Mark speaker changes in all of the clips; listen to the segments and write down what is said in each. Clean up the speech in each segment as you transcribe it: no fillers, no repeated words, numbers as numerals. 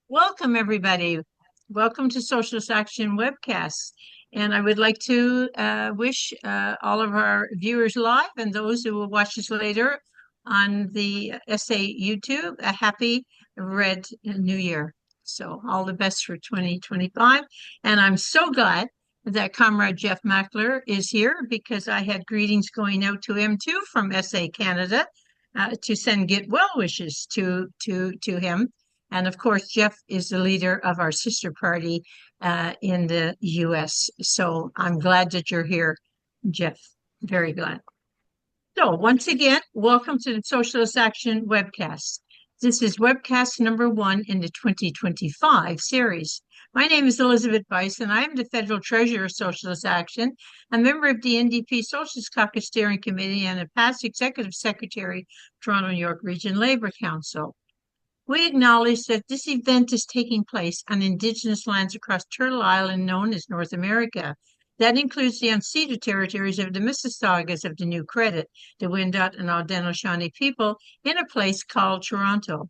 Speaker 1: Welcome, everybody. Welcome to Socialist Action Webcast. And I would like to wish all of our viewers live and those who will watch us later on the SA YouTube a happy Red New Year. So, all the best for 2025. And I'm so glad that Comrade Jeff Mackler is here because I had greetings going out to him too from SA Canada to send get well wishes to him. And of course, Jeff is the leader of our sister party in the US. So I'm glad that you're here, Jeff. Very glad. So once again, welcome to the Socialist Action webcast. This is webcast number 1 in the 2025 series. My name is Elizabeth Weiss, and I am the Federal Treasurer of Socialist Action, a member of the NDP Socialist Caucus Steering Committee, and a past Executive Secretary, Toronto New York Region Labour Council. We acknowledge that this event is taking place on Indigenous lands across Turtle Island, known as North America. That includes the unceded territories of the Mississaugas of the New Credit, the Wendat and Haudenosaunee people, in a place called Toronto.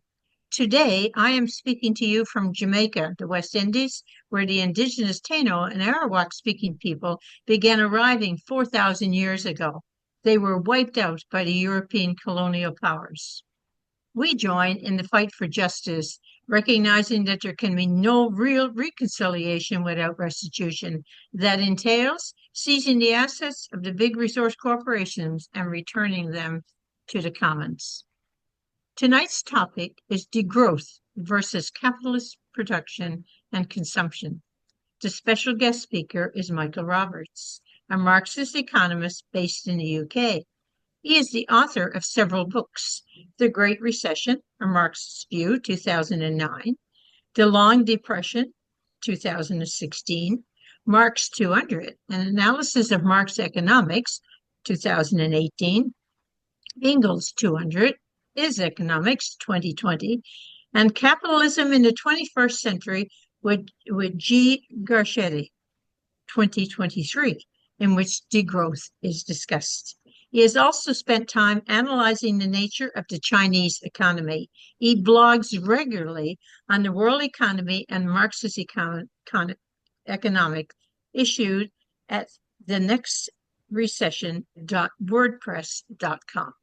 Speaker 1: Today, I am speaking to you from Jamaica, the West Indies, where the indigenous Taino and Arawak-speaking people began arriving 4,000 years ago. They were wiped out by the European colonial powers. We join in the fight for justice, recognizing that there can be no real reconciliation without restitution. That entails seizing the assets of the big resource corporations and returning them to the commons. Tonight's topic is degrowth versus capitalist production and consumption. The special guest speaker is Michael Roberts, a Marxist economist based in the UK. He is the author of several books: The Great Recession, A Marxist View, 2009, The Long Depression, 2016, Marx 200, An Analysis of Marx Economics, 2018, Engels 200, Is Economics, 2020, and Capitalism in the 21st Century with G. Garcetti, 2023, in which degrowth is discussed. He has also spent time analyzing the nature of the Chinese economy. He blogs regularly on the world economy and Marxist economic, issued at thenextrecession.wordpress.com.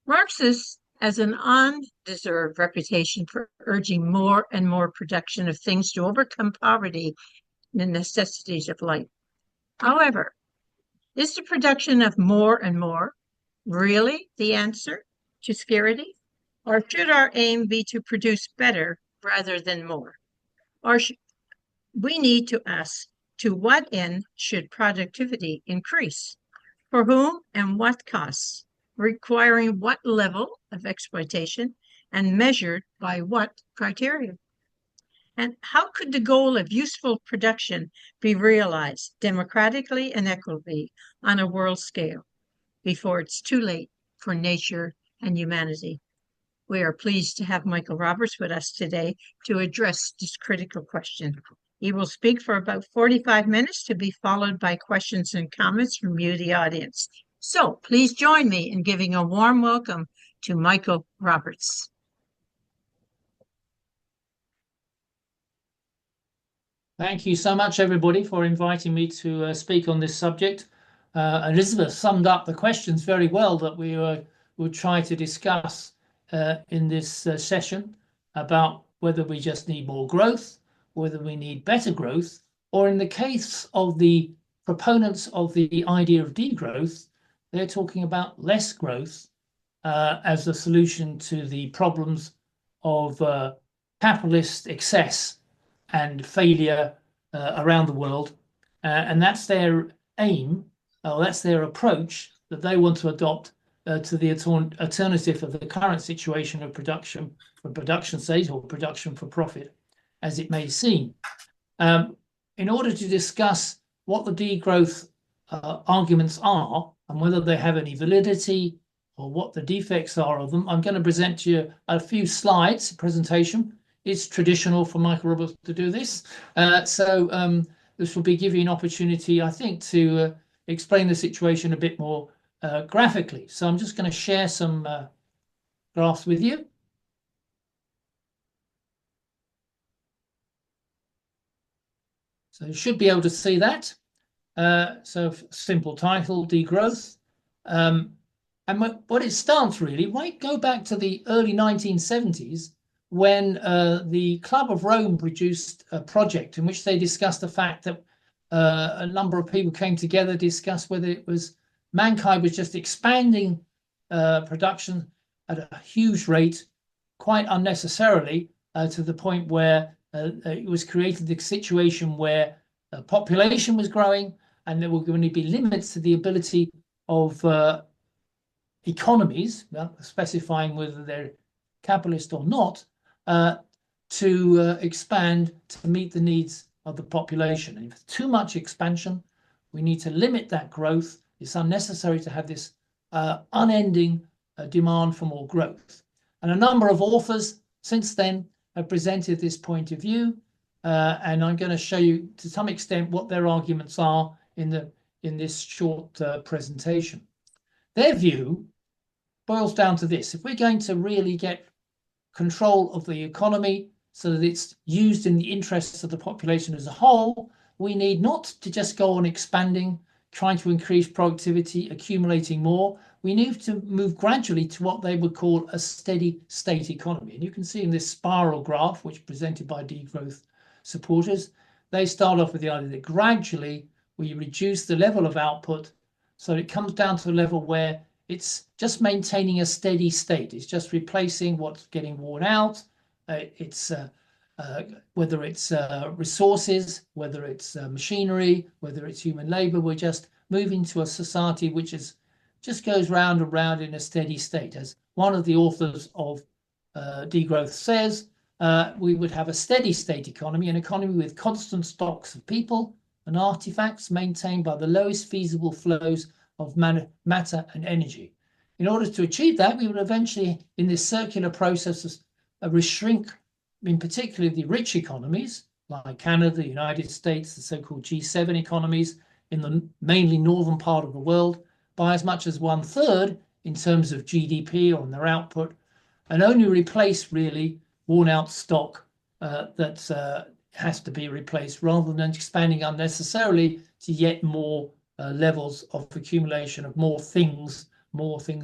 Speaker 1: Marxists has an undeserved reputation for urging more and more production of things to overcome poverty and the necessities of life. However, is the production of more and more really the answer to scarcity? Or should our aim be to produce better rather than more? Or we need to ask, to what end should productivity increase? For whom and what costs? Requiring what level of exploitation and measured by what criteria? And how could the goal of useful production be realized democratically and equitably on a world scale before it's too late for nature and humanity? We are pleased to have Michael Roberts with us today to address this critical question. He will speak for about 45 minutes to be followed by questions and comments from you, the audience. So please join me in giving a warm welcome to Michael Roberts.
Speaker 2: Thank you so much, everybody, for inviting me to speak on this subject. Elizabeth summed up the questions very well that we will try to discuss in this session about whether we just need more growth, whether we need better growth, or in the case of the proponents of the idea of degrowth, they're talking about less growth as a solution to the problems of capitalist excess and failure around the world. And that's their aim, or that's their approach that they want to adopt to the alternative of the current situation of production for production's sake or production for profit, as it may seem. In order to discuss what the degrowth arguments are and whether they have any validity or what the defects are of them, I'm going to present to you a few slides, presentation. It's traditional for Michael Roberts to do this. So this will be giving you an opportunity, I think, to explain the situation a bit more graphically. So I'm just going to share some graphs with you. So you should be able to see that. So simple title, Degrowth. And what it starts really, might go back to the early 1970s when the Club of Rome produced a project in which they discussed the fact that a number of people came together to discuss whether it was mankind was just expanding production at a huge rate, quite unnecessarily, to the point where it was created the situation where population was growing and there were going to be limits to the ability of economies, specifying whether they're capitalist or not, to expand to meet the needs of the population. And if too much expansion, we need to limit that growth. It's unnecessary to have this unending demand for more growth. And a number of authors since then have presented this point of view, and I'm going to show you to some extent what their arguments are in this short presentation. Their view boils down to this: if we're going to really get control of the economy so that it's used in the interests of the population as a whole, we need not to just go on expanding, trying to increase productivity, accumulating more. We need to move gradually to what they would call a steady state economy. And you can see in this spiral graph, which is presented by degrowth supporters, they start off with the idea that gradually we reduce the level of output so it comes down to a level where it's just maintaining a steady state. It's just replacing what's getting worn out. Whether it's resources, whether it's machinery, whether it's human labor, we're just moving to a society which just goes round and round in a steady state. As one of the authors of Degrowth says, we would have a steady state economy, an economy with constant stocks of people and artifacts maintained by the lowest feasible flows of matter and energy. In order to achieve that, we would eventually, in this circular process, shrink, in particular the rich economies, like Canada, the United States, the so-called G7 economies in the mainly northern part of the world, by as much as 1/3 in terms of GDP on their output, and only replace really worn-out stock that has to be replaced, rather than expanding unnecessarily to yet more levels of accumulation of more things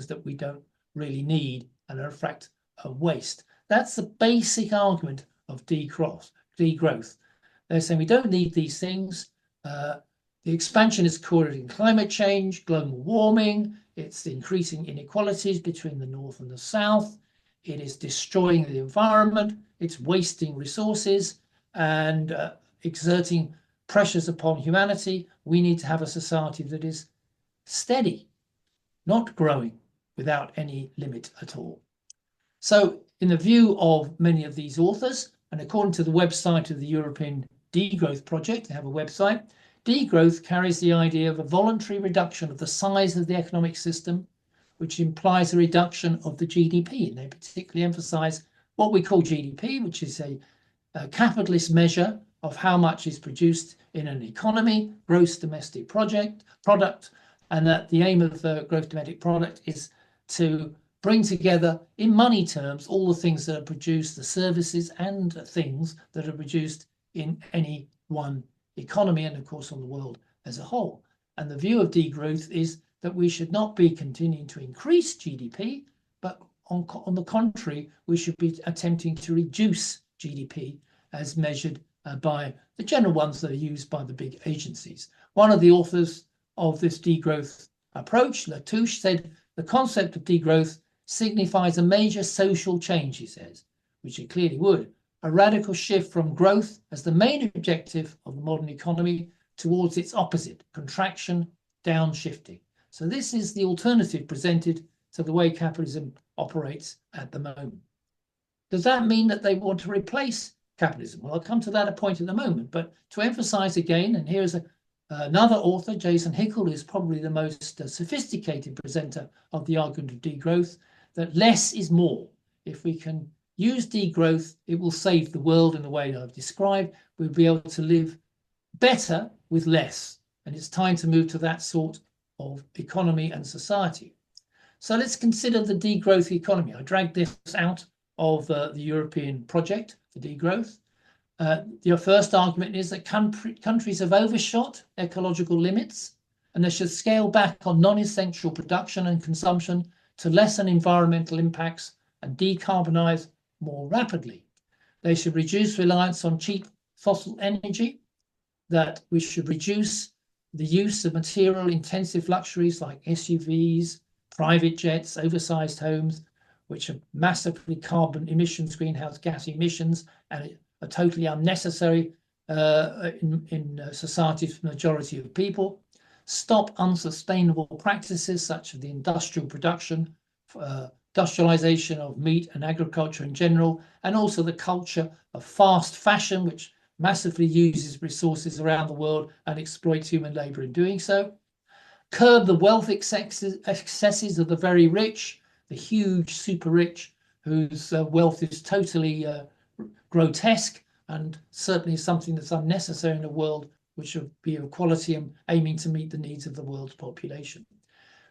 Speaker 2: that we don't really need and are in fact a waste. That's the basic argument of degrowth. They're saying we don't need these things. The expansion is causing climate change, global warming. It's increasing inequalities between the North and the South. It is destroying the environment. It's wasting resources and exerting pressures upon humanity. We need to have a society that is steady, not growing without any limit at all. So in the view of many of these authors, and according to the website of the European Degrowth Project, they have a website, degrowth carries the idea of a voluntary reduction of the size of the economic system, which implies a reduction of the GDP. And they particularly emphasize what we call GDP, which is a capitalist measure of how much is produced in an economy, gross domestic product, and that the aim of the gross domestic product is to bring together in money terms all the things that are produced, the services and things that are produced in any one economy and of course on the world as a whole. And the view of degrowth is that we should not be continuing to increase GDP, but on the contrary, we should be attempting to reduce GDP as measured by the general ones that are used by the big agencies. One of the authors of this degrowth approach, Latouche, said the concept of degrowth signifies a major social change, he says, which it clearly would, a radical shift from growth as the main objective of the modern economy towards its opposite, contraction, downshifting. So this is the alternative presented to the way capitalism operates at the moment. Does that mean that they want to replace capitalism? Well, I'll come to that point in a moment, but to emphasize again, and here's another author, Jason Hickel, who's probably the most sophisticated presenter of the argument of degrowth, that less is more. If we can use degrowth, it will save the world in the way that I've described. We'll be able to live better with less. And it's time to move to that sort of economy and society. So let's consider the degrowth economy. I dragged this out of the European project for degrowth. Your first argument is that countries have overshot ecological limits and they should scale back on non-essential production and consumption to lessen environmental impacts and decarbonize more rapidly. They should reduce reliance on cheap fossil energy, that we should reduce the use of material-intensive luxuries like SUVs, private jets, oversized homes, which are massively carbon emissions, greenhouse gas emissions, and are totally unnecessary in society's majority of people. Stop unsustainable practices such as the industrial production, industrialization of meat and agriculture in general, and also the culture of fast fashion, which massively uses resources around the world and exploits human labor in doing so. Curb the wealth excesses of the very rich, the huge super rich, whose wealth is totally grotesque and certainly something that's unnecessary in a world which should be of quality and aiming to meet the needs of the world's population.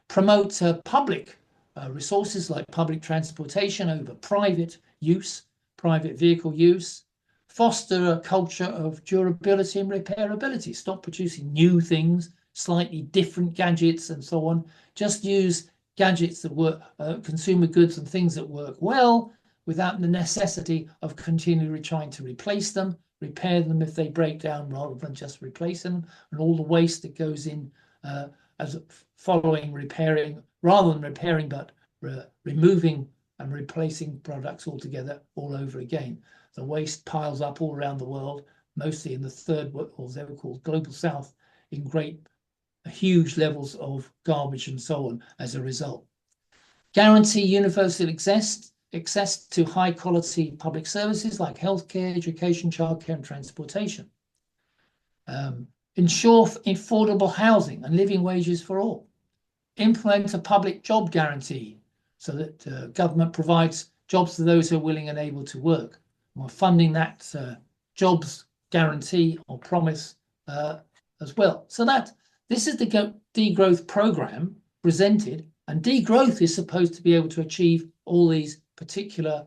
Speaker 2: Promote public resources like public transportation over private use, private vehicle use. Foster a culture of durability and repairability. Stop producing new things, slightly different gadgets and so on. Just use gadgets that work, consumer goods and things that work well without the necessity of continually trying to replace them, repair them if they break down rather than just replace them, and all the waste that goes in as following repairing, rather than repairing, but removing and replacing products altogether all over again. The waste piles up all around the world, mostly in the third world, or they were called global south, in huge levels of garbage and so on as a result. Guarantee universal access to high quality public services like healthcare, education, childcare, and transportation. Ensure affordable housing and living wages for all. Implement a public job guarantee so that government provides jobs to those who are willing and able to work. We're funding that jobs guarantee or promise as well. So this is the degrowth program presented, and degrowth is supposed to be able to achieve all these particular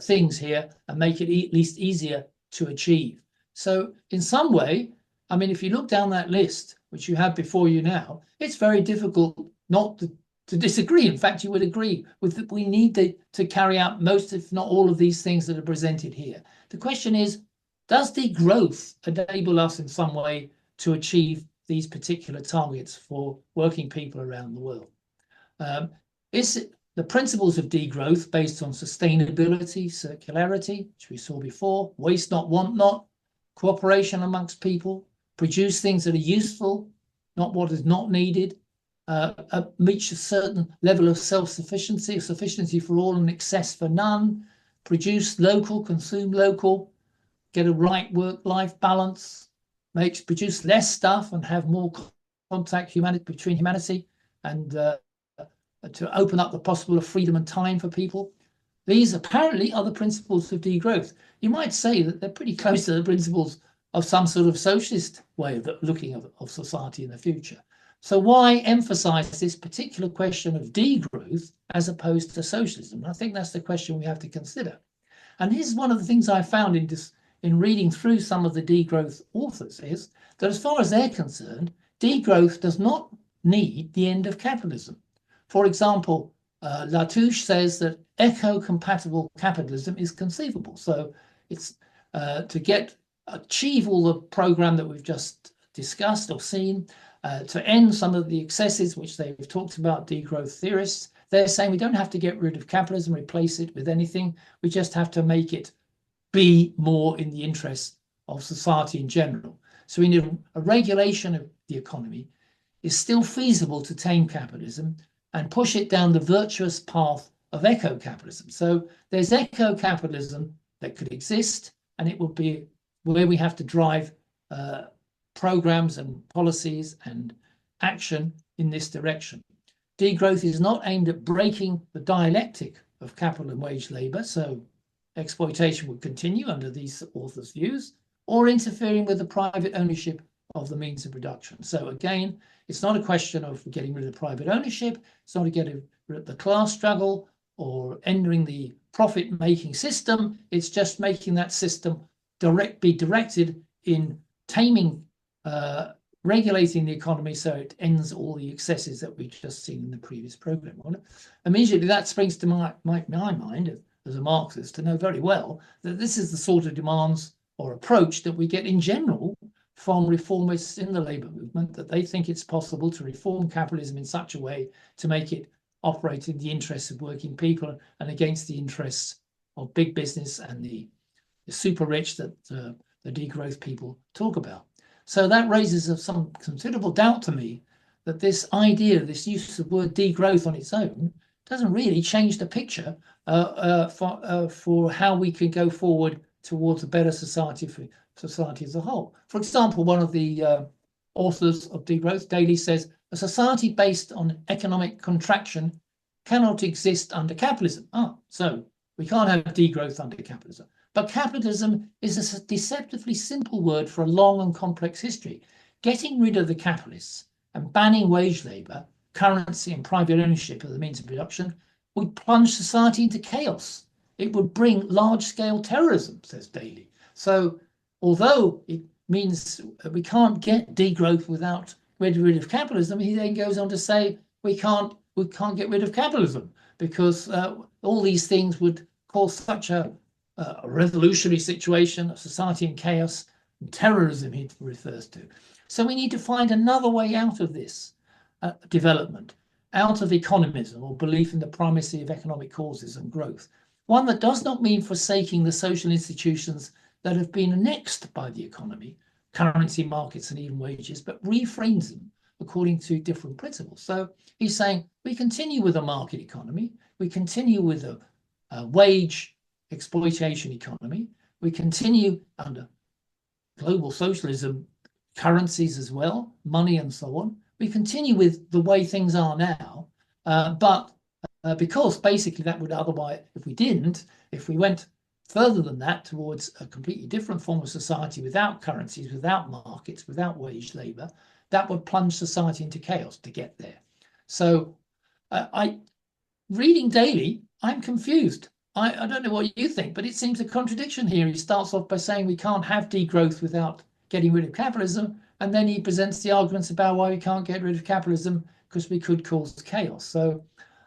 Speaker 2: things here and make it at least easier to achieve. So in some way, I mean, if you look down that list, which you have before you now, it's very difficult not to disagree. In fact, you would agree with that we need to carry out most, if not all, of these things that are presented here. The question is, does degrowth enable us in some way to achieve these particular targets for working people around the world? Is the principles of degrowth based on sustainability, circularity, which we saw before, waste not, want not, cooperation amongst people, produce things that are useful, not what is not needed, reach a certain level of self-sufficiency, sufficiency for all and excess for none, produce local, consume local, get a right work-life balance, produce less stuff and have more contact between humanity, and to open up the possible of freedom and time for people. These apparently are the principles of degrowth. You might say that they're pretty close to the principles of some sort of socialist way of looking of society in the future. So why emphasize this particular question of degrowth as opposed to socialism? I think that's the question we have to consider. And here's one of the things I found in reading through some of the degrowth authors is that as far as they're concerned, degrowth does not need the end of capitalism. For example, Latouche says that eco-compatible capitalism is conceivable. So it's to achieve all the program that we've just discussed or seen, to end some of the excesses which they've talked about, degrowth theorists. They're saying we don't have to get rid of capitalism, replace it with anything. We just have to make it be more in the interest of society in general. So we need a regulation of the economy. Is still feasible to tame capitalism and push it down the virtuous path of eco-capitalism. So there's eco-capitalism that could exist, and it will be where we have to drive programs and policies and action in this direction. Degrowth is not aimed at breaking the dialectic of capital and wage labor, so exploitation would continue under these authors' views, or interfering with the private ownership of the means of production. So again, it's not a question of getting rid of private ownership, it's not a getting rid of the class struggle or ending the profit-making system, it's just making that system be directed in taming, regulating the economy so it ends all the excesses that we've just seen in the previous program. Immediately that springs to my mind as a Marxist to know very well that this is the sort of demands or approach that we get in general from reformists in the labour movement, that they think it's possible to reform capitalism in such a way to make it operate in the interests of working people and against the interests of big business and the super rich that the degrowth people talk about. So that raises some considerable doubt to me that this idea, this use of the word degrowth on its own, doesn't really change the picture for how we can go forward towards a better society for society as a whole. For example, one of the authors of Degrowth, Daly, says a society based on economic contraction cannot exist under capitalism. So we can't have degrowth under capitalism. But capitalism is a deceptively simple word for a long and complex history. Getting rid of the capitalists and banning wage labour, currency and private ownership of the means of production would plunge society into chaos. It would bring large-scale terrorism, says Daly. So although it means we can't get degrowth without getting rid of capitalism, he then goes on to say we can't get rid of capitalism because all these things would cause such a revolutionary situation, a society in chaos, and terrorism he refers to. So we need to find another way out of this development, out of economism or belief in the primacy of economic causes and growth. One that does not mean forsaking the social institutions that have been annexed by the economy, currency markets and even wages, but reframes them according to different principles. So he's saying we continue with a market economy, we continue with a wage exploitation economy, we continue under global socialism, currencies as well, money and so on. We continue with the way things are now, but because basically that would otherwise, if we went further than that towards a completely different form of society without currencies, without markets, without wage labour, that would plunge society into chaos to get there. So reading Daly, I'm confused. I don't know what you think, but it seems a contradiction here. He starts off by saying we can't have degrowth without getting rid of capitalism, and then he presents the arguments about why we can't get rid of capitalism because we could cause chaos. So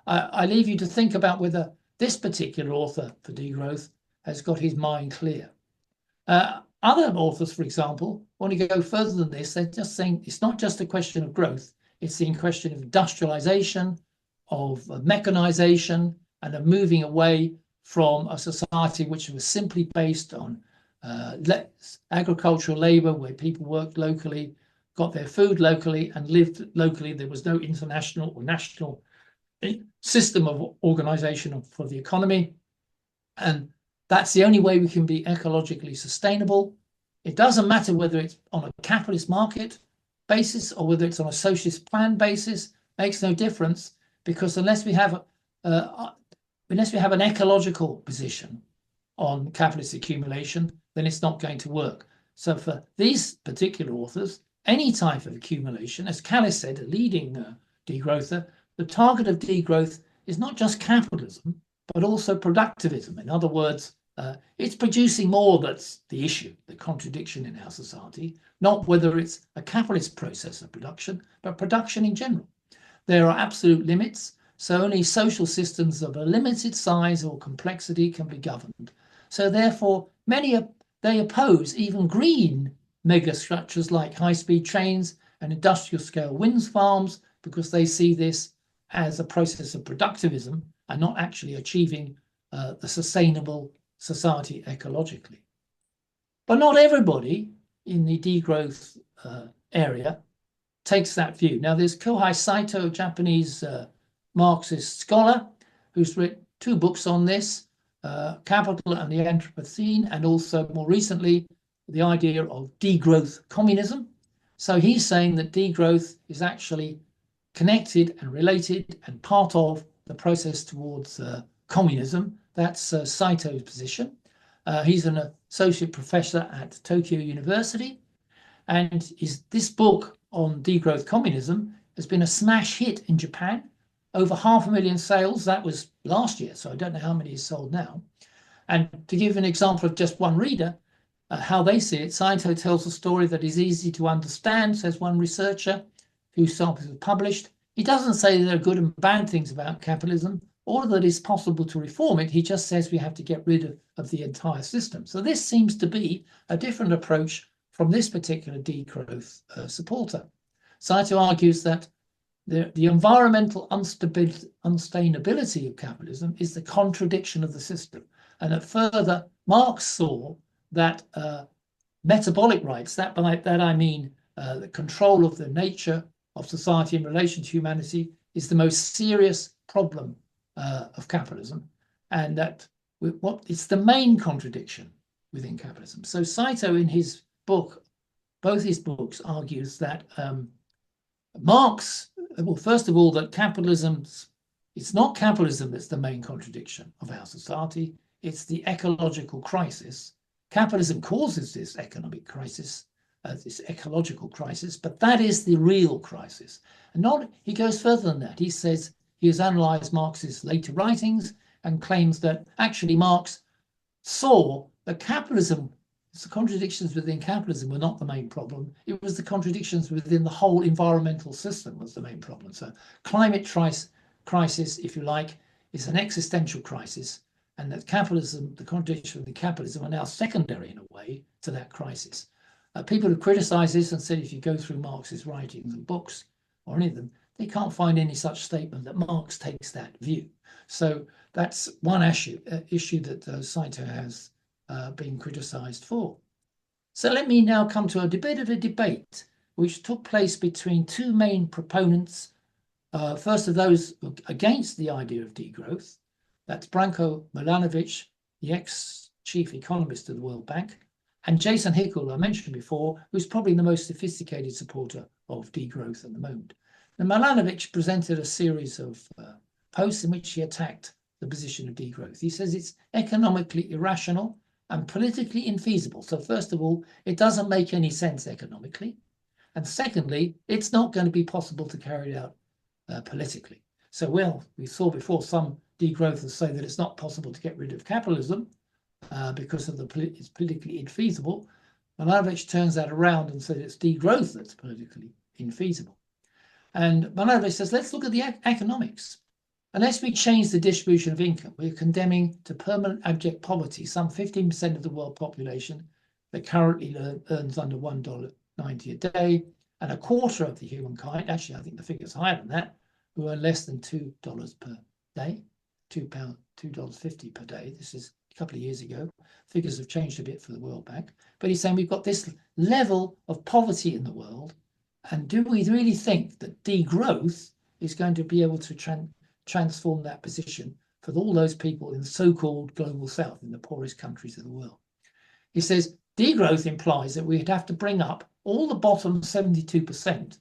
Speaker 2: I leave you to think about whether this particular author for Degrowth has got his mind clear. Other authors, for example, want to go further than this. They're just saying it's not just a question of growth, it's the question of industrialization, of mechanization, and of moving away from a society which was simply based on agricultural labor, where people worked locally, got their food locally, and lived locally. There was no international or national system of organization for the economy. And that's the only way we can be ecologically sustainable. It doesn't matter whether it's on a capitalist market basis or whether it's on a socialist plan basis, makes no difference, because unless we have an ecological position on capitalist accumulation, then it's not going to work. So for these particular authors, any type of accumulation, as Callis said, a leading degrowther, the target of degrowth is not just capitalism, but also productivism. In other words, it's producing more that's the issue, the contradiction in our society, not whether it's a capitalist process of production, but production in general. There are absolute limits, so only social systems of a limited size or complexity can be governed. So therefore, they oppose even green megastructures like high-speed trains and industrial-scale wind farms because they see this as a process of productivism and not actually achieving the sustainable society ecologically. But not everybody in the degrowth area takes that view. Now, there's Kohei Saito, a Japanese Marxist scholar, who's written 2 books on this, Capital and the Anthropocene, and also more recently, the idea of degrowth communism. So he's saying that degrowth is actually connected and related and part of the process towards communism. That's Saito's position. He's an associate professor at Tokyo University, and this book on degrowth communism has been a smash hit in Japan. Over 500,000 sales. That was last year, so I don't know how many is sold now. And to give an example of just one reader, how they see it. Saito tells a story that is easy to understand, says one researcher whose samples were published. He doesn't say there are good and bad things about capitalism, or that it's possible to reform it. He just says we have to get rid of the entire system. So this seems to be a different approach from this particular degrowth supporter. Saito argues that the environmental unsustainability of capitalism is the contradiction of the system, and that further Marx saw that metabolic rights, that I mean the control of the nature of society in relation to humanity, is the most serious problem of capitalism, and that it's the main contradiction within capitalism. So Saito, in his book, both his books, argues that Marx, well, first of all, that it's not capitalism that's the main contradiction of our society, it's the ecological crisis. Capitalism causes this economic crisis, this ecological crisis, but that is the real crisis. And he goes further than that. He says he has analysed Marx's later writings and claims that actually Marx saw that capitalism, the contradictions within capitalism were not the main problem. It was the contradictions within the whole environmental system was the main problem. So climate crisis, if you like, is an existential crisis, and that capitalism, the contradictions within capitalism, are now secondary in a way to that crisis. People have criticised this and said if you go through Marx's writings and books, or any of them, they can't find any such statement that Marx takes that view. So that's one issue that Saito has been criticised for. So let me now come to a bit of a debate which took place between two main proponents. First of those against the idea of degrowth, that's Branko Milanovic, the ex-chief economist of the World Bank, and Jason Hickel, who I mentioned before, who's probably the most sophisticated supporter of degrowth at the moment. Now, Milanovic presented a series of posts in which he attacked the position of degrowth. He says it's economically irrational and politically infeasible. So first of all, it doesn't make any sense economically. And secondly, it's not going to be possible to carry it out politically. So, well, we saw before some degrowthers say that it's not possible to get rid of capitalism because of it's politically infeasible. Milanovic turns that around and says it's degrowth that's politically infeasible. And Milanovic says, let's look at the economics. Unless we change the distribution of income, we're condemning to permanent abject poverty some 15% of the world population that currently earns under $1.90 a day, and a quarter of the humankind, actually I think the figure's higher than that, who earn less than $2 per day, $2.50 per day. This is a couple of years ago. Figures have changed a bit for the World Bank. But he's saying we've got this level of poverty in the world, and do we really think that degrowth is going to be able to transform that position for all those people in the so-called global south, in the poorest countries of the world? He says degrowth implies that we'd have to bring up all the bottom 72%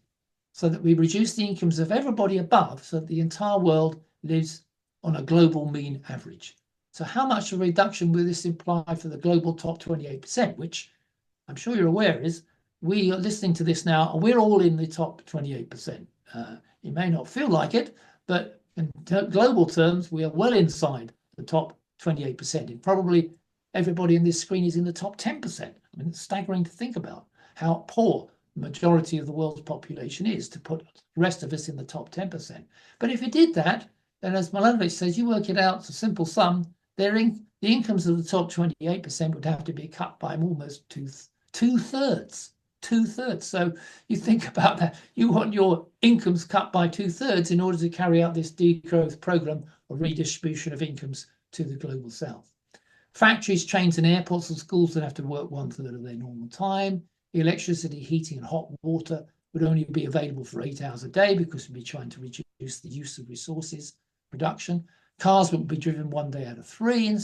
Speaker 2: so that we reduce the incomes of everybody above so that the entire world lives on a global mean average. So how much of a reduction will this imply for the global top 28%, which I'm sure you're aware is we are listening to this now, and we're all in the top 28%. It may not feel like it, but in global terms, we are well inside the top 28%. And probably everybody in this screen is in the top 10%. I mean, it's staggering to think about how poor the majority of the world's population is to put the rest of us in the top 10%. But if you did that, then as Milanovic says, you work it out, it's a simple sum, the incomes of the top 28% would have to be cut by almost two-thirds. So you think about that. You want your incomes cut by two-thirds in order to carry out this degrowth program of redistribution of incomes to the global south. Factories, trains and airports and schools would have to work 1/3 of their normal time. Electricity, heating and hot water would only be available for 8 hours a day because we'd be trying to reduce the use of resources production. Cars would be driven 1 day out of 3. And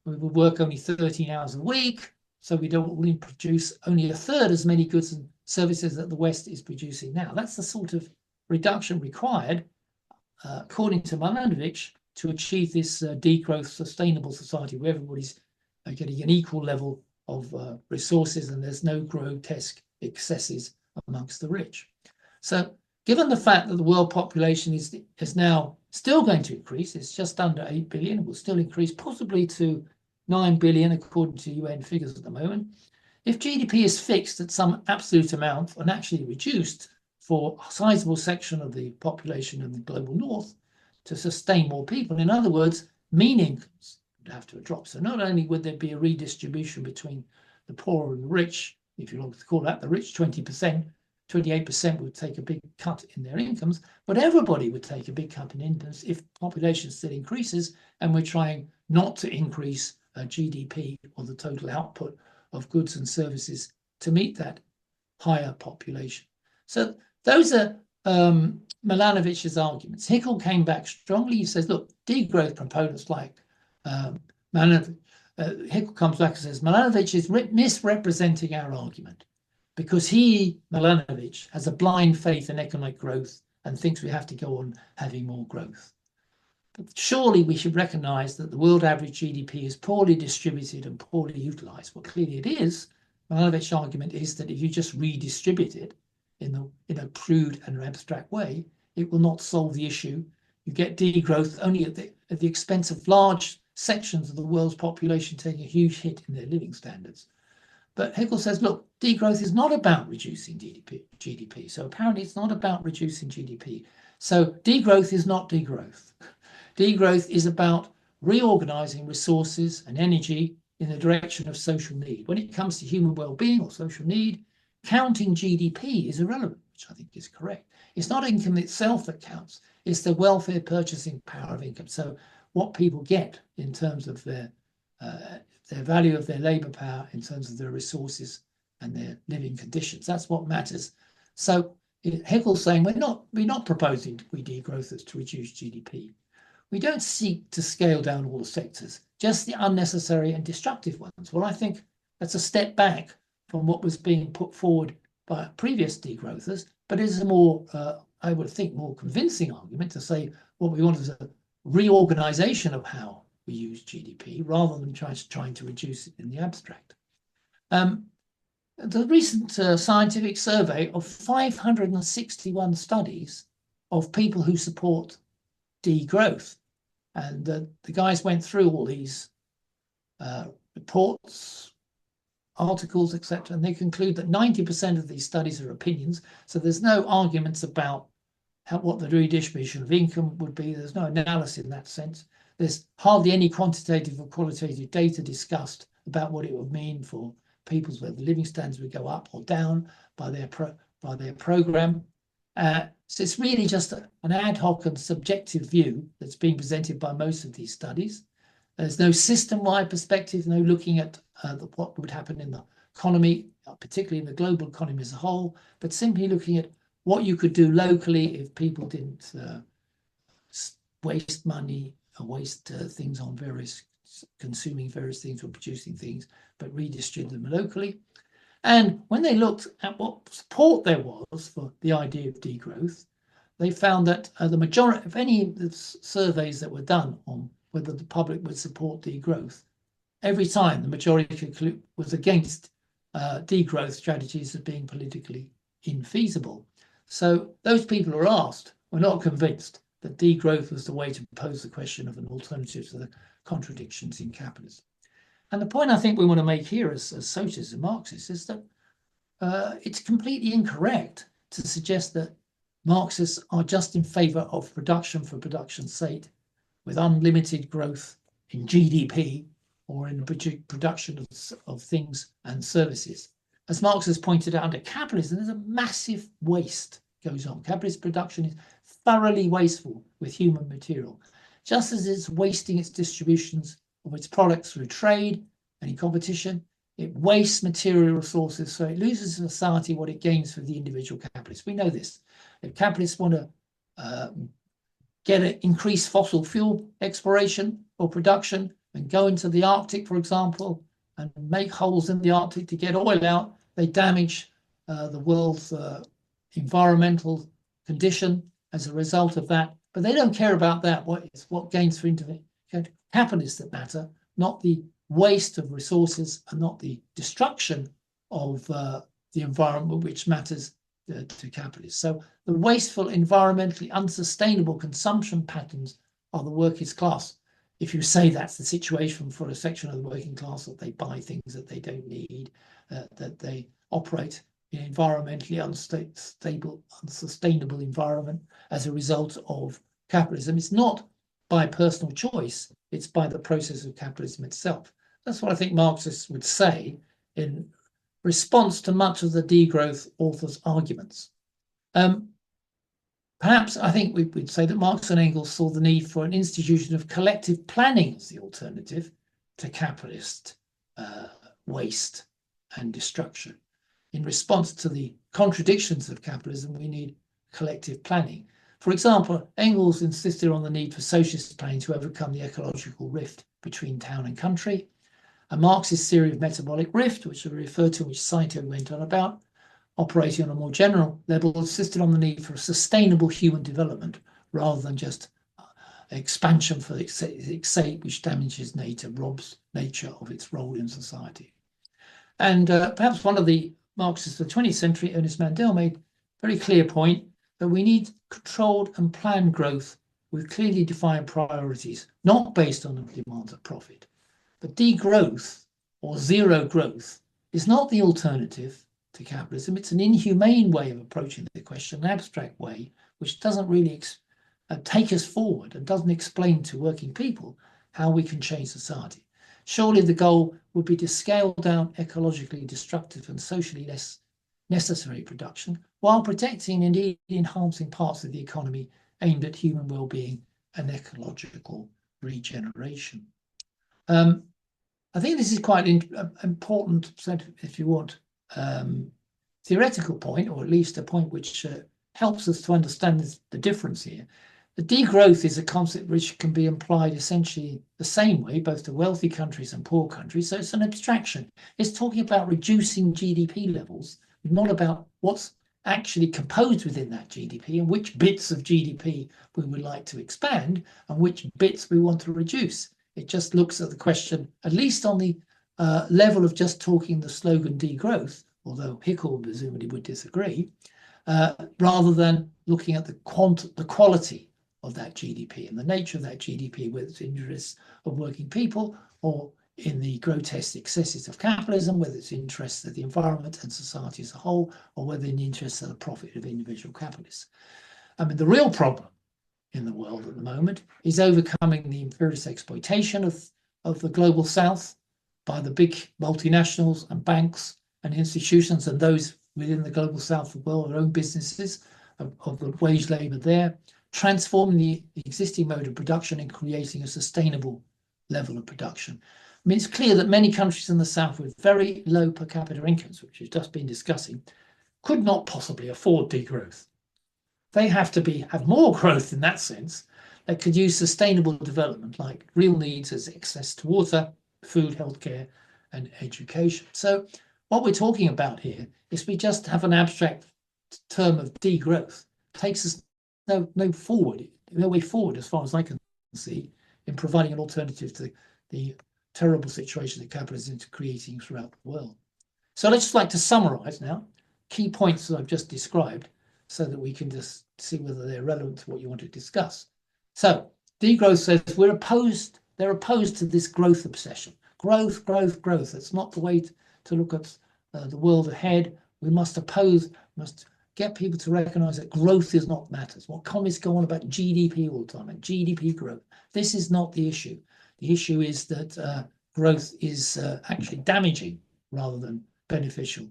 Speaker 2: we would work only 13 hours a week. So we don't only produce only 1/3 as many goods and services that the West is producing now. That's the sort of reduction required, according to Milanovic, to achieve this degrowth sustainable society where everybody's getting an equal level of resources and there's no grotesque excesses amongst the rich. So given the fact that the world population is now still going to increase, it's just under 8 billion, it will still increase possibly to 9 billion according to UN figures at the moment. If GDP is fixed at some absolute amount and actually reduced for a sizable section of the population in the global north to sustain more people, in other words, mean incomes would have to drop. So not only would there be a redistribution between the poor and the rich, if you like to call that the rich 20%, 28% would take a big cut in their incomes, but everybody would take a big cut in incomes if population still increases, and we're trying not to increase GDP or the total output of goods and services to meet that higher population. So those are Milanovich's arguments. Hickel came back strongly. He says, look, degrowth proponents like Milanovic, Hickel comes back and says, Milanovic is misrepresenting our argument because he, Milanovic, has a blind faith in economic growth and thinks we have to go on having more growth. But surely we should recognize that the world average GDP is poorly distributed and poorly utilized. Well, clearly it is. Milanovic's argument is that if you just redistribute it in a crude and abstract way, it will not solve the issue. You get degrowth only at the expense of large sections of the world's population taking a huge hit in their living standards. But Hegel says, look, degrowth is not about reducing GDP. So apparently it's not about reducing GDP. So degrowth is not degrowth. Degrowth is about reorganizing resources and energy in the direction of social need. When it comes to human well-being or social need, counting GDP is irrelevant, which I think is correct. It's not income itself that counts. It's the welfare purchasing power of income. So what people get in terms of their value of their labor power, in terms of their resources and their living conditions. That's what matters. So Hegel's saying we're not proposing we degrowth to reduce GDP. We don't seek to scale down all the sectors, just the unnecessary and destructive ones. Well, I think that's a step back from what was being put forward by previous degrowthers, but it is a more, I would think, more convincing argument to say what we want is a reorganization of how we use GDP rather than trying to reduce it in the abstract. The recent scientific survey of 561 studies of people who support degrowth, and the guys went through all these reports, articles, etc., and they conclude that 90% of these studies are opinions. So there's no arguments about what the redistribution of income would be. There's no analysis in that sense. There's hardly any quantitative or qualitative data discussed about what it would mean for people's whether living standards would go up or down by their program. So it's really just an ad hoc and subjective view that's being presented by most of these studies. There's no system-wide perspective, no looking at what would happen in the economy, particularly in the global economy as a whole, but simply looking at what you could do locally if people didn't waste money or waste things on consuming various things or producing things, but redistribute them locally. And when they looked at what support there was for the idea of degrowth, they found that the majority of any of the surveys that were done on whether the public would support degrowth, every time the majority was against degrowth strategies as being politically infeasible. So those people who were asked were not convinced that degrowth was the way to pose the question of an alternative to the contradictions in capitalism. And the point I think we want to make here as socialists and Marxists is that it's completely incorrect to suggest that Marxists are just in favour of production for production's sake, with unlimited growth in GDP or in the production of things and services. As Marx has pointed out, under capitalism, there's a massive waste goes on. Capitalist production is thoroughly wasteful with human material, just as it's wasting its distributions of its products through trade and in competition. It wastes material resources, so it loses society what it gains for the individual capitalist. We know this. If capitalists want to get an increased fossil fuel exploration or production and go into the Arctic, for example, and make holes in the Arctic to get oil out, they damage the world's environmental condition as a result of that. But they don't care about that. What gains for capitalists that matter, not the waste of resources and not the destruction of the environment, which matters to capitalists. So the wasteful, environmentally unsustainable consumption patterns of the workers' class if you say that's the situation for a section of the working class, that they buy things that they don't need, that they operate in an environmentally unsustainable environment as a result of capitalism, it's not by personal choice, it's by the process of capitalism itself. That's what I think Marxists would say in response to much of the degrowth authors' arguments. Perhaps I think we'd say that Marx and Engels saw the need for an institution of collective planning as the alternative to capitalist waste and destruction. In response to the contradictions of capitalism, we need collective planning. For example, Engels insisted on the need for socialist planning to overcome the ecological rift between town and country. A Marxist theory of metabolic rift, which I referred to, which Saito went on about, operating on a more general level, insisted on the need for a sustainable human development rather than just expansion for its sake, which damages nature, robs nature of its role in society. And perhaps one of the Marxists of the 20th century, Ernest Mandel, made a very clear point that we need controlled and planned growth with clearly defined priorities, not based on the demands of profit. But degrowth or zero growth is not the alternative to capitalism. It's an inhumane way of approaching the question, an abstract way, which doesn't really take us forward and doesn't explain to working people how we can change society. Surely the goal would be to scale down ecologically destructive and socially less necessary production while protecting and indeed enhancing parts of the economy aimed at human well-being and ecological regeneration. I think this is quite an important, if you want, theoretical point, or at least a point which helps us to understand the difference here. The degrowth is a concept which can be applied essentially the same way, both to wealthy countries and poor countries. So it's an abstraction. It's talking about reducing GDP levels, not about what's actually composed within that GDP and which bits of GDP we would like to expand and which bits we want to reduce. It just looks at the question, at least on the level of just talking the slogan degrowth, although Hickel presumably would disagree, rather than looking at the quality of that GDP and the nature of that GDP, whether it's in the interests of working people or in the grotesque excesses of capitalism, whether it's in the interests of the environment and society as a whole, or whether in the interests of the profit of individual capitalists. I mean, the real problem in the world at the moment is overcoming the imperialist exploitation of the global south by the big multinationals and banks and institutions and those within the global south of the world, their own businesses of the wage labor there, transforming the existing mode of production and creating a sustainable level of production. I mean, it's clear that many countries in the south with very low per capita incomes, which we've just been discussing, could not possibly afford degrowth. They have to have more growth in that sense. They could use sustainable development like real needs as access to water, food, healthcare, and education. So what we're talking about here is we just have an abstract term of degrowth. It takes us no way forward as far as I can see in providing an alternative to the terrible situation that capitalism is creating throughout the world. So let's just like to summarize now key points that I've just described so that we can just see whether they're relevant to what you want to discuss. So degrowth says they're opposed to this growth obsession. Growth. That's not the way to look at the world ahead. We must get people to recognize that growth is not matters. What communists go on about GDP all the time and GDP growth. This is not the issue. The issue is that growth is actually damaging rather than beneficial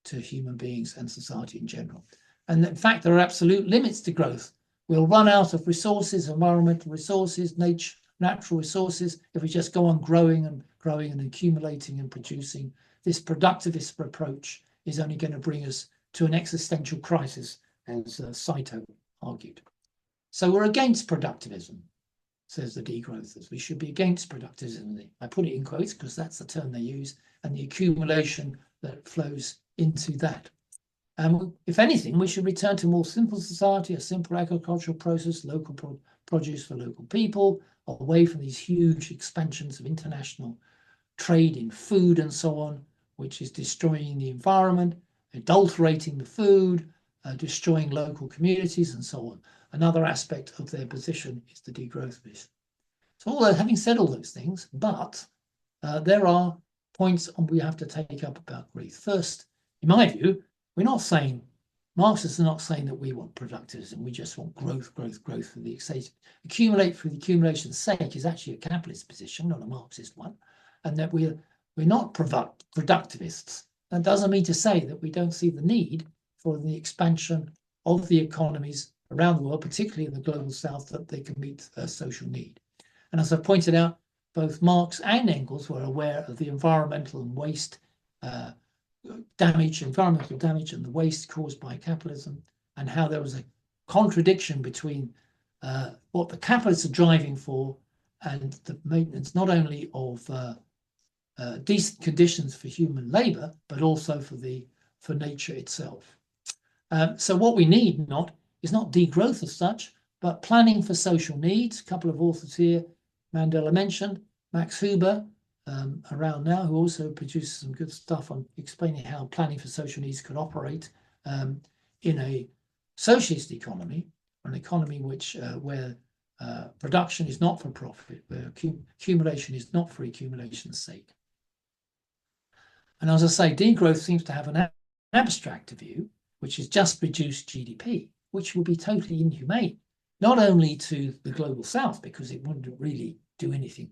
Speaker 2: to human beings and society in general. And in fact, there are absolute limits to growth. We'll run out of resources, environmental resources, natural resources, if we just go on growing and accumulating and producing. This productivist approach is only going to bring us to an existential crisis, as Saito argued. So we're against productivism, says the degrowthers. We should be against productivism. I put it in quotes because that's the term they use, and the accumulation that flows into that. If anything, we should return to a more simple society, a simple agricultural process, local produce for local people, away from these huge expansions of international trade in food and so on, which is destroying the environment, adulterating the food, destroying local communities and so on. Another aspect of their position is the degrowth myth. So although having said all those things, but there are points we have to take up about growth. First, in my view, we're not saying, Marxists are not saying that we want productivism, we just want growth, growth, growth for the sake. Accumulate for the accumulation's sake is actually a capitalist position, not a Marxist one, and that we're not productivists. That doesn't mean to say that we don't see the need for the expansion of the economies around the world, particularly in the global south, that they can meet social need. And as I pointed out, both Marx and Engels were aware of the environmental and waste environmental damage and the waste caused by capitalism, and how there was a contradiction between what the capitalists are driving for and the maintenance not only of decent conditions for human labor, but also for nature itself. So what we need is not degrowth as such, but planning for social needs. A couple of authors here, Mandela mentioned, Max Huber, around now, who also produces some good stuff on explaining how planning for social needs could operate in a socialist economy, or an economy where production is not for profit, where accumulation is not for accumulation's sake. And as I say, degrowth seems to have an abstract view, which is just reduced GDP, which will be totally inhumane, not only to the global south, because it wouldn't really do anything,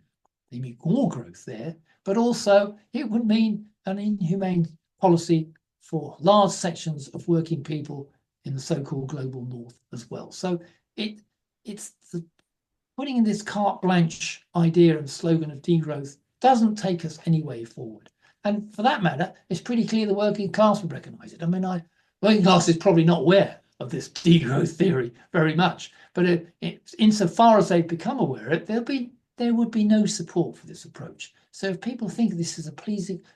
Speaker 2: they need more growth there, but also it would mean an inhumane policy for large sections of working people in the so-called global north as well. So it's putting in this carte blanche idea and slogan of degrowth doesn't take us any way forward. And for that matter, it's pretty clear the working class would recognize it. I mean, working class is probably not aware of this degrowth theory very much, but insofar as they've become aware of it, there would be no support for this approach. So if people think this is a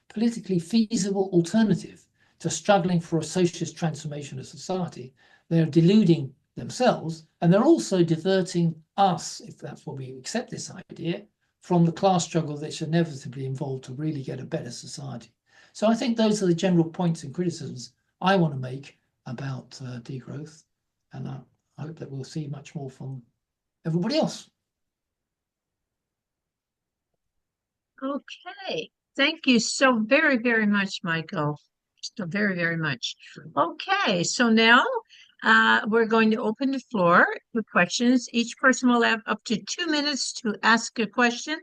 Speaker 2: politically feasible alternative to struggling for a socialist transformation of society, they're deluding themselves, and they're also diverting us, if that's what we accept this idea, from the class struggle that's inevitably involved to really get a better society. So I think those are the general points and criticisms I want to make about degrowth, and I hope that we'll see much more from everybody else.
Speaker 1: Okay. Thank you so very, very much, Michael. So very, very much. Okay. So now we're going to open the floor with questions. Each person will have up to 2 minutes to ask a question.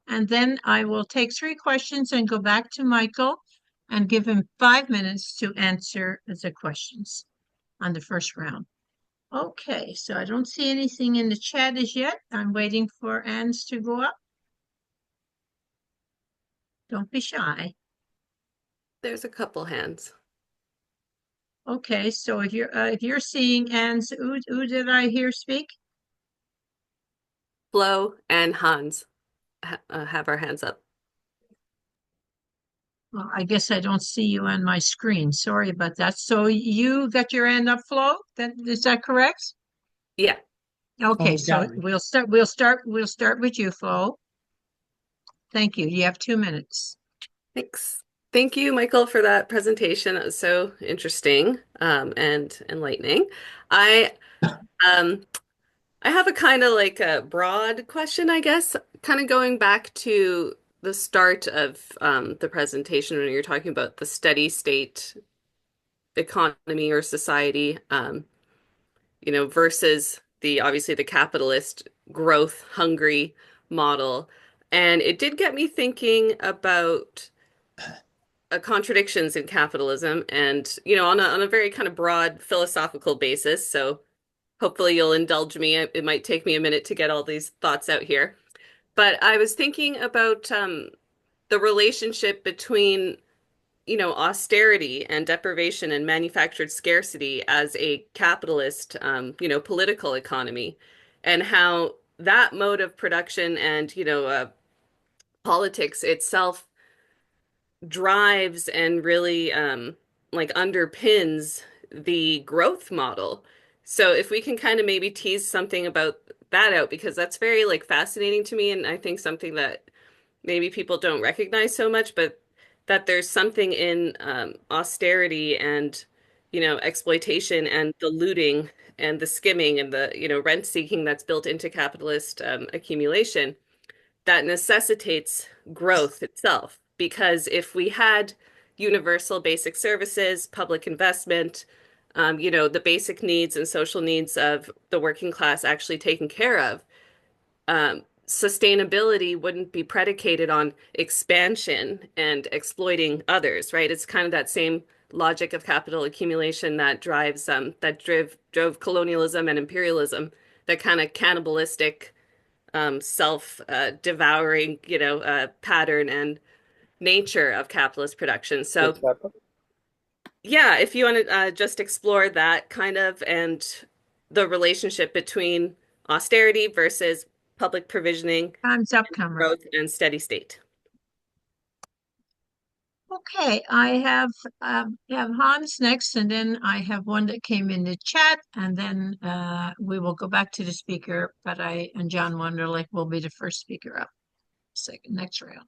Speaker 1: And then I will take 3 questions and go back to Michael and give him 5 minutes to answer the questions on the first round. Okay, so I don't see anything in the chat as yet. I'm waiting for hands to go up. Don't be shy.
Speaker 3: There's a couple hands.
Speaker 1: Okay, so if you're seeing hands, who did I hear speak?
Speaker 3: Flo and Hans have our hands up.
Speaker 1: Well, I guess I don't see you on my screen. Sorry about that. So you got your hand up, Flo? Is that correct?
Speaker 3: Yeah.
Speaker 1: Okay, so we'll start with you, Flo. Thank you. You have 2 minutes.
Speaker 3: Thanks. Thank you, Michael, for that presentation. It was so interesting and enlightening. I have a kind of like a broad question, I guess, kind of going back to the start of the presentation when you're talking about the steady state economy or society, versus obviously the capitalist growth hungry model. And it did get me thinking about contradictions in capitalism and, on a very kind of broad philosophical basis. So hopefully you'll indulge me. It might take me a minute to get all these thoughts out here. But I was thinking about the relationship between austerity and deprivation and manufactured scarcity as a capitalist, political economy, and how that mode of production and, politics itself drives and really like underpins the growth model. So if we can kind of maybe tease something about that out, because that's very like fascinating to me, and I think something that maybe people don't recognize so much, but that there's something in austerity and exploitation and the looting and the skimming and the rent seeking that's built into capitalist accumulation. that necessitates growth itself. Because if we had universal basic services, public investment, the basic needs and social needs of the working class actually taken care of, sustainability wouldn't be predicated on expansion and exploiting others, right? It's kind of that same logic of capital accumulation that drove colonialism and imperialism, that kind of cannibalistic, self devouring, pattern and nature of capitalist production. So yeah, if you want to just explore that kind of, and the relationship between austerity versus public provisioning,
Speaker 1: Time's up, Cameron.
Speaker 3: growth, and steady state.
Speaker 1: Okay, I have Hans next, and then I have one that came in the chat, and then we will go back to the speaker. But and John Wonderlich will be the first speaker up. Next round.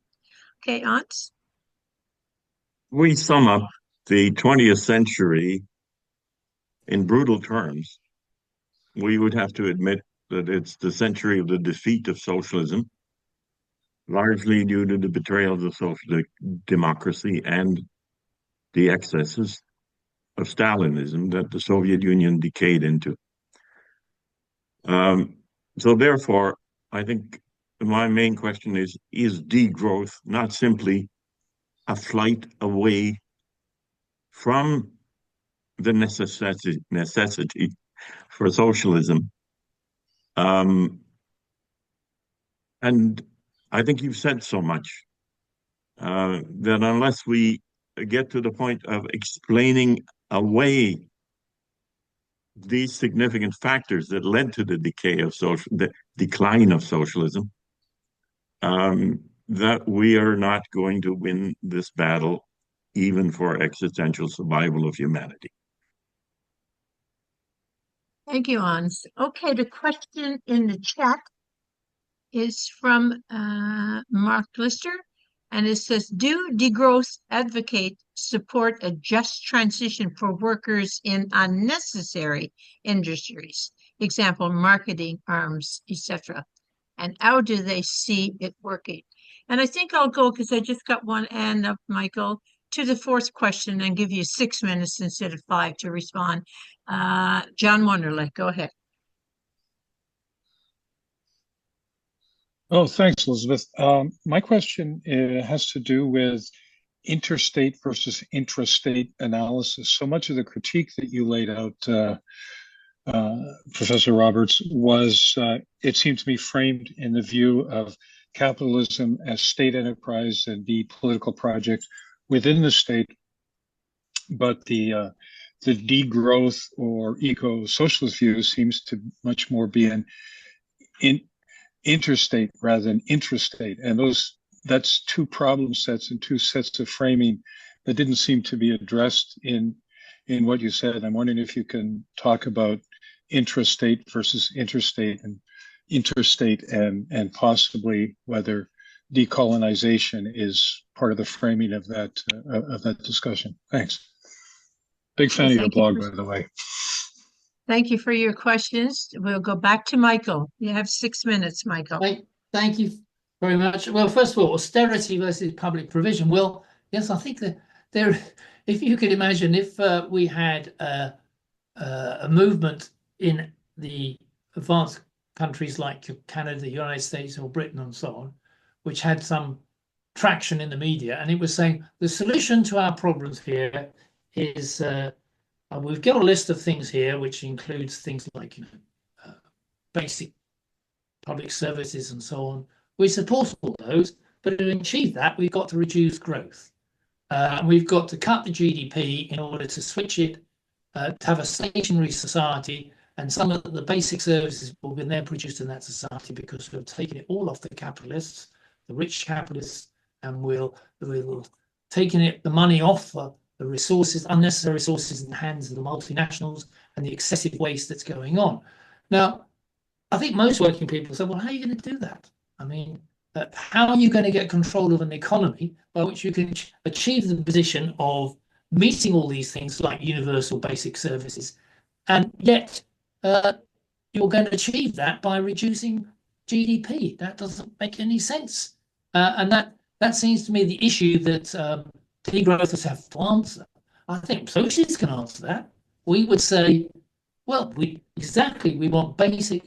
Speaker 1: Okay, Hans.
Speaker 4: We sum up the 20th century in brutal terms. We would have to admit that it's the century of the defeat of socialism, largely due to the betrayals of social democracy and the excesses of Stalinism that the Soviet Union decayed into. So therefore, I think my main question is degrowth not simply a flight away from the necessity for socialism? And I think you've said so much that unless we get to the point of explaining away these significant factors that led to the decline of socialism, that we are not going to win this battle, even for existential survival of humanity.
Speaker 1: Thank you, Hans. Okay, the question in the chat is from Mark Lister, and it says, do degrowth advocate support a just transition for workers in unnecessary industries? Example, marketing, arms, etc. And how do they see it working? And I think I'll go, because I just got one hand up, Michael, to the fourth question and give you 6 minutes instead of 5 to respond. John Wonderlich, go ahead.
Speaker 5: Oh, thanks, Elizabeth. My question has to do with interstate versus intrastate analysis. So much of the critique that you laid out, Professor Roberts, was, it seemed to me, framed in the view of capitalism as state enterprise and the political project within the state, but the degrowth or eco-socialist view seems to much more be an interstate rather than intrastate, and that's two problem sets and two sets of framing that didn't seem to be addressed in what you said. I'm wondering if you can talk about intrastate versus interstate and interstate, and possibly whether decolonization is part of the framing of that discussion. Thanks. Big fan of your blog, by the way.
Speaker 1: Thank you for your questions. We'll go back to Michael. You have 6 minutes, Michael.
Speaker 2: Thank you very much. Well, first of all, austerity versus public provision. Well, yes, I think that if you could imagine, if we had a movement in the advanced countries like Canada, the United States, or Britain, and so on, which had some traction in the media, and it was saying the solution to our problems here is we've got a list of things here, which includes things like basic public services and so on. We support all those, but to achieve that, we've got to reduce growth. We've got to cut the GDP in order to switch it to have a stationary society, and some of the basic services will be then produced in that society because we've taken it all off the capitalists, the rich capitalists, and we'll taking the money off the resources, unnecessary resources in the hands of the multinationals and the excessive waste that's going on. Now, I think most working people say, well, how are you going to do that? I mean, how are you going to get control of an economy by which you can achieve the position of meeting all these things like universal basic services? And yet, you're going to achieve that by reducing GDP. That doesn't make any sense. And that seems to me the issue that degrowthers have to answer. I think socialists can answer that. We would say, well, we want basic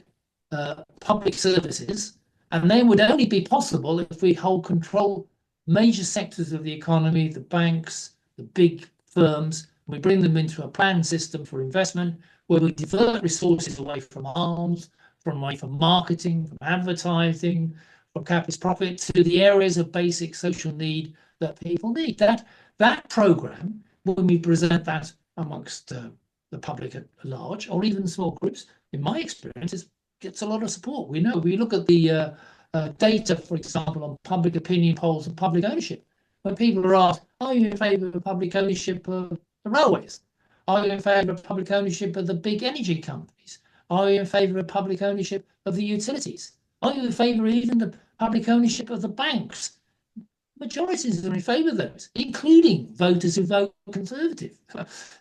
Speaker 2: public services, and they would only be possible if we hold control major sectors of the economy, the banks, the big firms. We bring them into a planned system for investment where we divert resources away from arms, away from marketing, from advertising, from capitalist profit to the areas of basic social need that people need. That program, when we present that amongst the public at large, or even small groups, in my experience, gets a lot of support. We know, we look at the data, for example, on public opinion polls and public ownership. When people are asked, are you in favour of public ownership of the railways? Are you in favour of public ownership of the big energy companies? Are you in favour of public ownership of the utilities? Are you in favour of even the public ownership of the banks? Majorities are in favour of those, including voters who vote Conservative.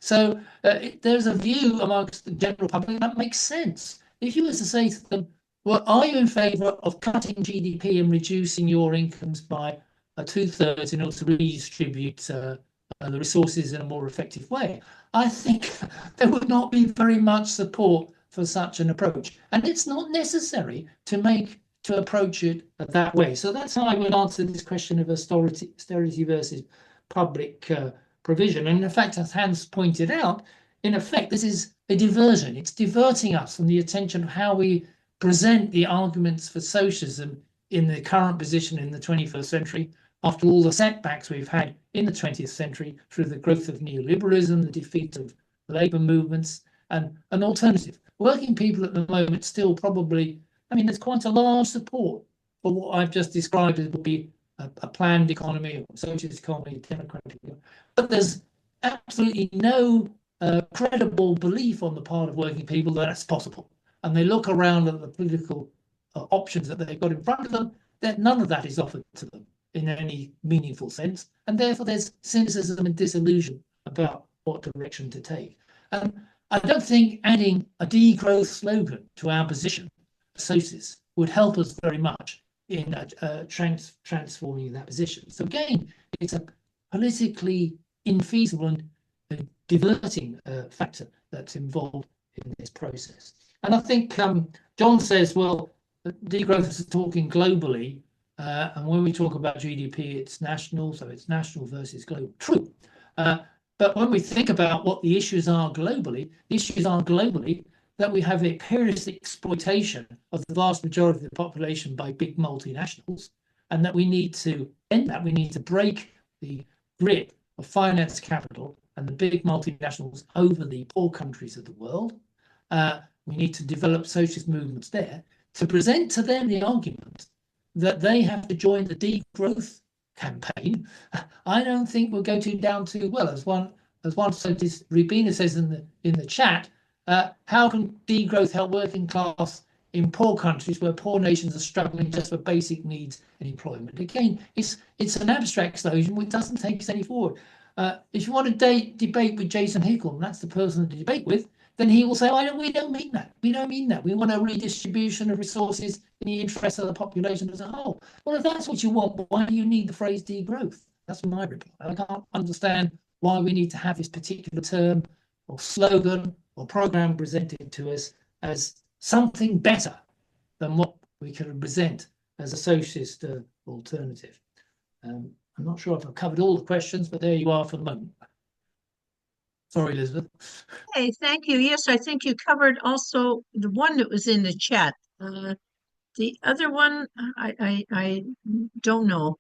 Speaker 2: So there's a view amongst the general public that makes sense. If you were to say to them, well, are you in favour of cutting GDP and reducing your incomes by 2/3 in order to redistribute the resources in a more effective way? I think there would not be very much support for such an approach. And it's not necessary to approach it that way. So that's how I would answer this question of austerity versus public provision. And in fact, as Hans pointed out, in effect, this is a diversion. It's diverting us from the attention of how we present the arguments for socialism in the current position in the 21st century, after all the setbacks we've had in the 20th century through the growth of neoliberalism, the defeat of labour movements, and an alternative. Working people at the moment still probably, I mean, there's quite a large support for what I've just described as would be a planned economy, or socialist economy, democratic economy. But there's absolutely no credible belief on the part of working people that that's possible. And they look around at the political options that they've got in front of them, that none of that is offered to them in any meaningful sense. And therefore there's cynicism and disillusion about what direction to take. I don't think adding a degrowth slogan to our position, socialists, would help us very much in transforming that position. So again, it's a politically infeasible and diverting factor that's involved in this process. And I think John says, well, degrowth is talking globally, and when we talk about GDP, it's national, so it's national versus global. True. But when we think about what the issues are globally, the issues are globally that we have a periodic exploitation of the vast majority of the population by big multinationals, and that we need to end that. We need to break the grip of finance capital and the big multinationals over the poor countries of the world. We need to develop socialist movements there to present to them the argument that they have to join the degrowth campaign. I don't think we'll go down too well. As one scientist, Rubina, says in the chat, how can degrowth help working class in poor countries where poor nations are struggling just for basic needs and employment? Again, it's an abstract slogan which doesn't take us any forward. If you want to debate with Jason Hickel, and that's the person to debate with, then he will say, we don't mean that. We don't mean that. We want a redistribution of resources in the interest of the population as a whole. Well, if that's what you want, why do you need the phrase degrowth? That's my reply. I can't understand why we need to have this particular term or slogan or program presented to us as something better than what we can present as a socialist alternative. I'm not sure if I've covered all the questions, but there you are for the moment. Sorry, Elizabeth.
Speaker 1: Hey, thank you. Yes, I think you covered also the one that was in the chat. The other one, I don't know,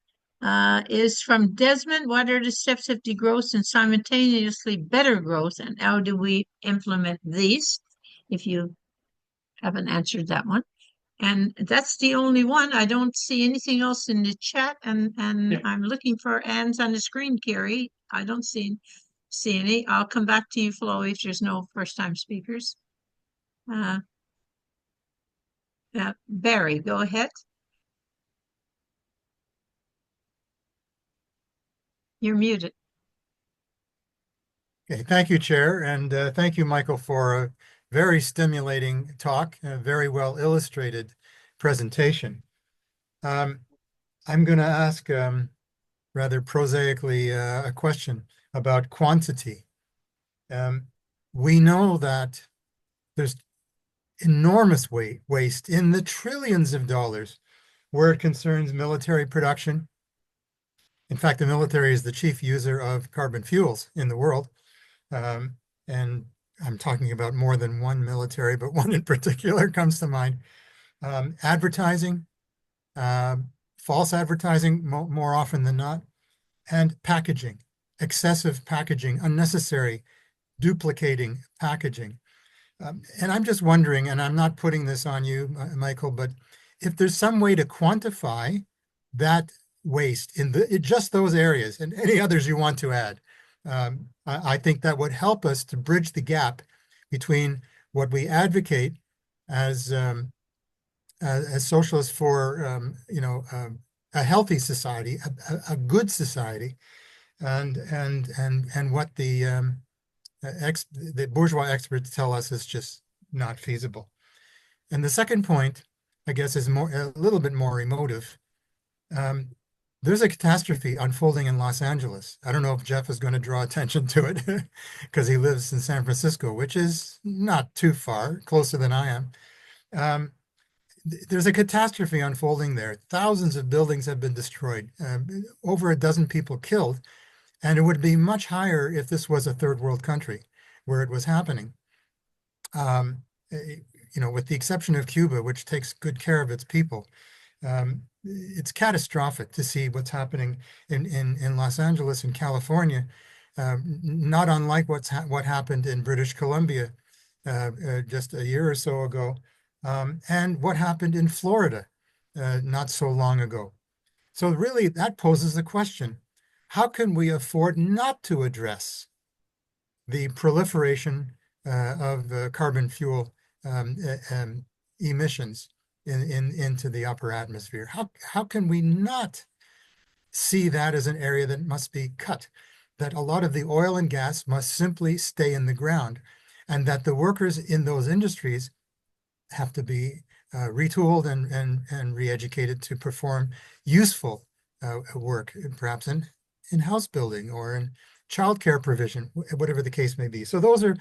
Speaker 1: is from Desmond. What are the steps of degrowth and simultaneously better growth, and how do we implement these? If you haven't answered that one. And that's the only one. I don't see anything else in the chat, and
Speaker 2: Yeah.
Speaker 1: I'm looking for hands on the screen, Carrie. I don't see any. I'll come back to you, Flo, if there's no first-time speakers. Barry, go ahead. You're muted.
Speaker 6: Okay, thank you, Chair, and thank you, Michael, for a very stimulating talk, very well illustrated presentation. I'm going to ask rather prosaically a question about quantity. We know that there's enormous waste in the trillions of dollars where it concerns military production. In fact, the military is the chief user of carbon fuels in the world. And I'm talking about more than one military, but one in particular comes to mind. Advertising, false advertising more often than not, and packaging, excessive packaging, unnecessary, duplicating packaging. And I'm just wondering, and I'm not putting this on you, Michael, but if there's some way to quantify that waste in just those areas and any others you want to add, I think that would help us to bridge the gap between what we advocate as socialists for, a healthy society, a good society, and what the bourgeois experts tell us is just not feasible. And the second point, I guess, is a little bit more emotive. There's a catastrophe unfolding in Los Angeles. I don't know if Jeff is going to draw attention to it because he lives in San Francisco, which is not too far, closer than I am. There's a catastrophe unfolding there. Thousands of buildings have been destroyed, over a dozen people killed, and it would be much higher if this was a third world country where it was happening. With the exception of Cuba, which takes good care of its people. It's catastrophic to see what's happening in Los Angeles and California, not unlike what happened in British Columbia just a year or so ago, and what happened in Florida not so long ago. So really, that poses the question, how can we afford not to address the proliferation of carbon fuel emissions into the upper atmosphere? How can we not see that as an area that must be cut? That a lot of the oil and gas must simply stay in the ground, and that the workers in those industries have to be retooled and re-educated to perform useful work, perhaps in house building or in childcare provision, whatever the case may be. So those are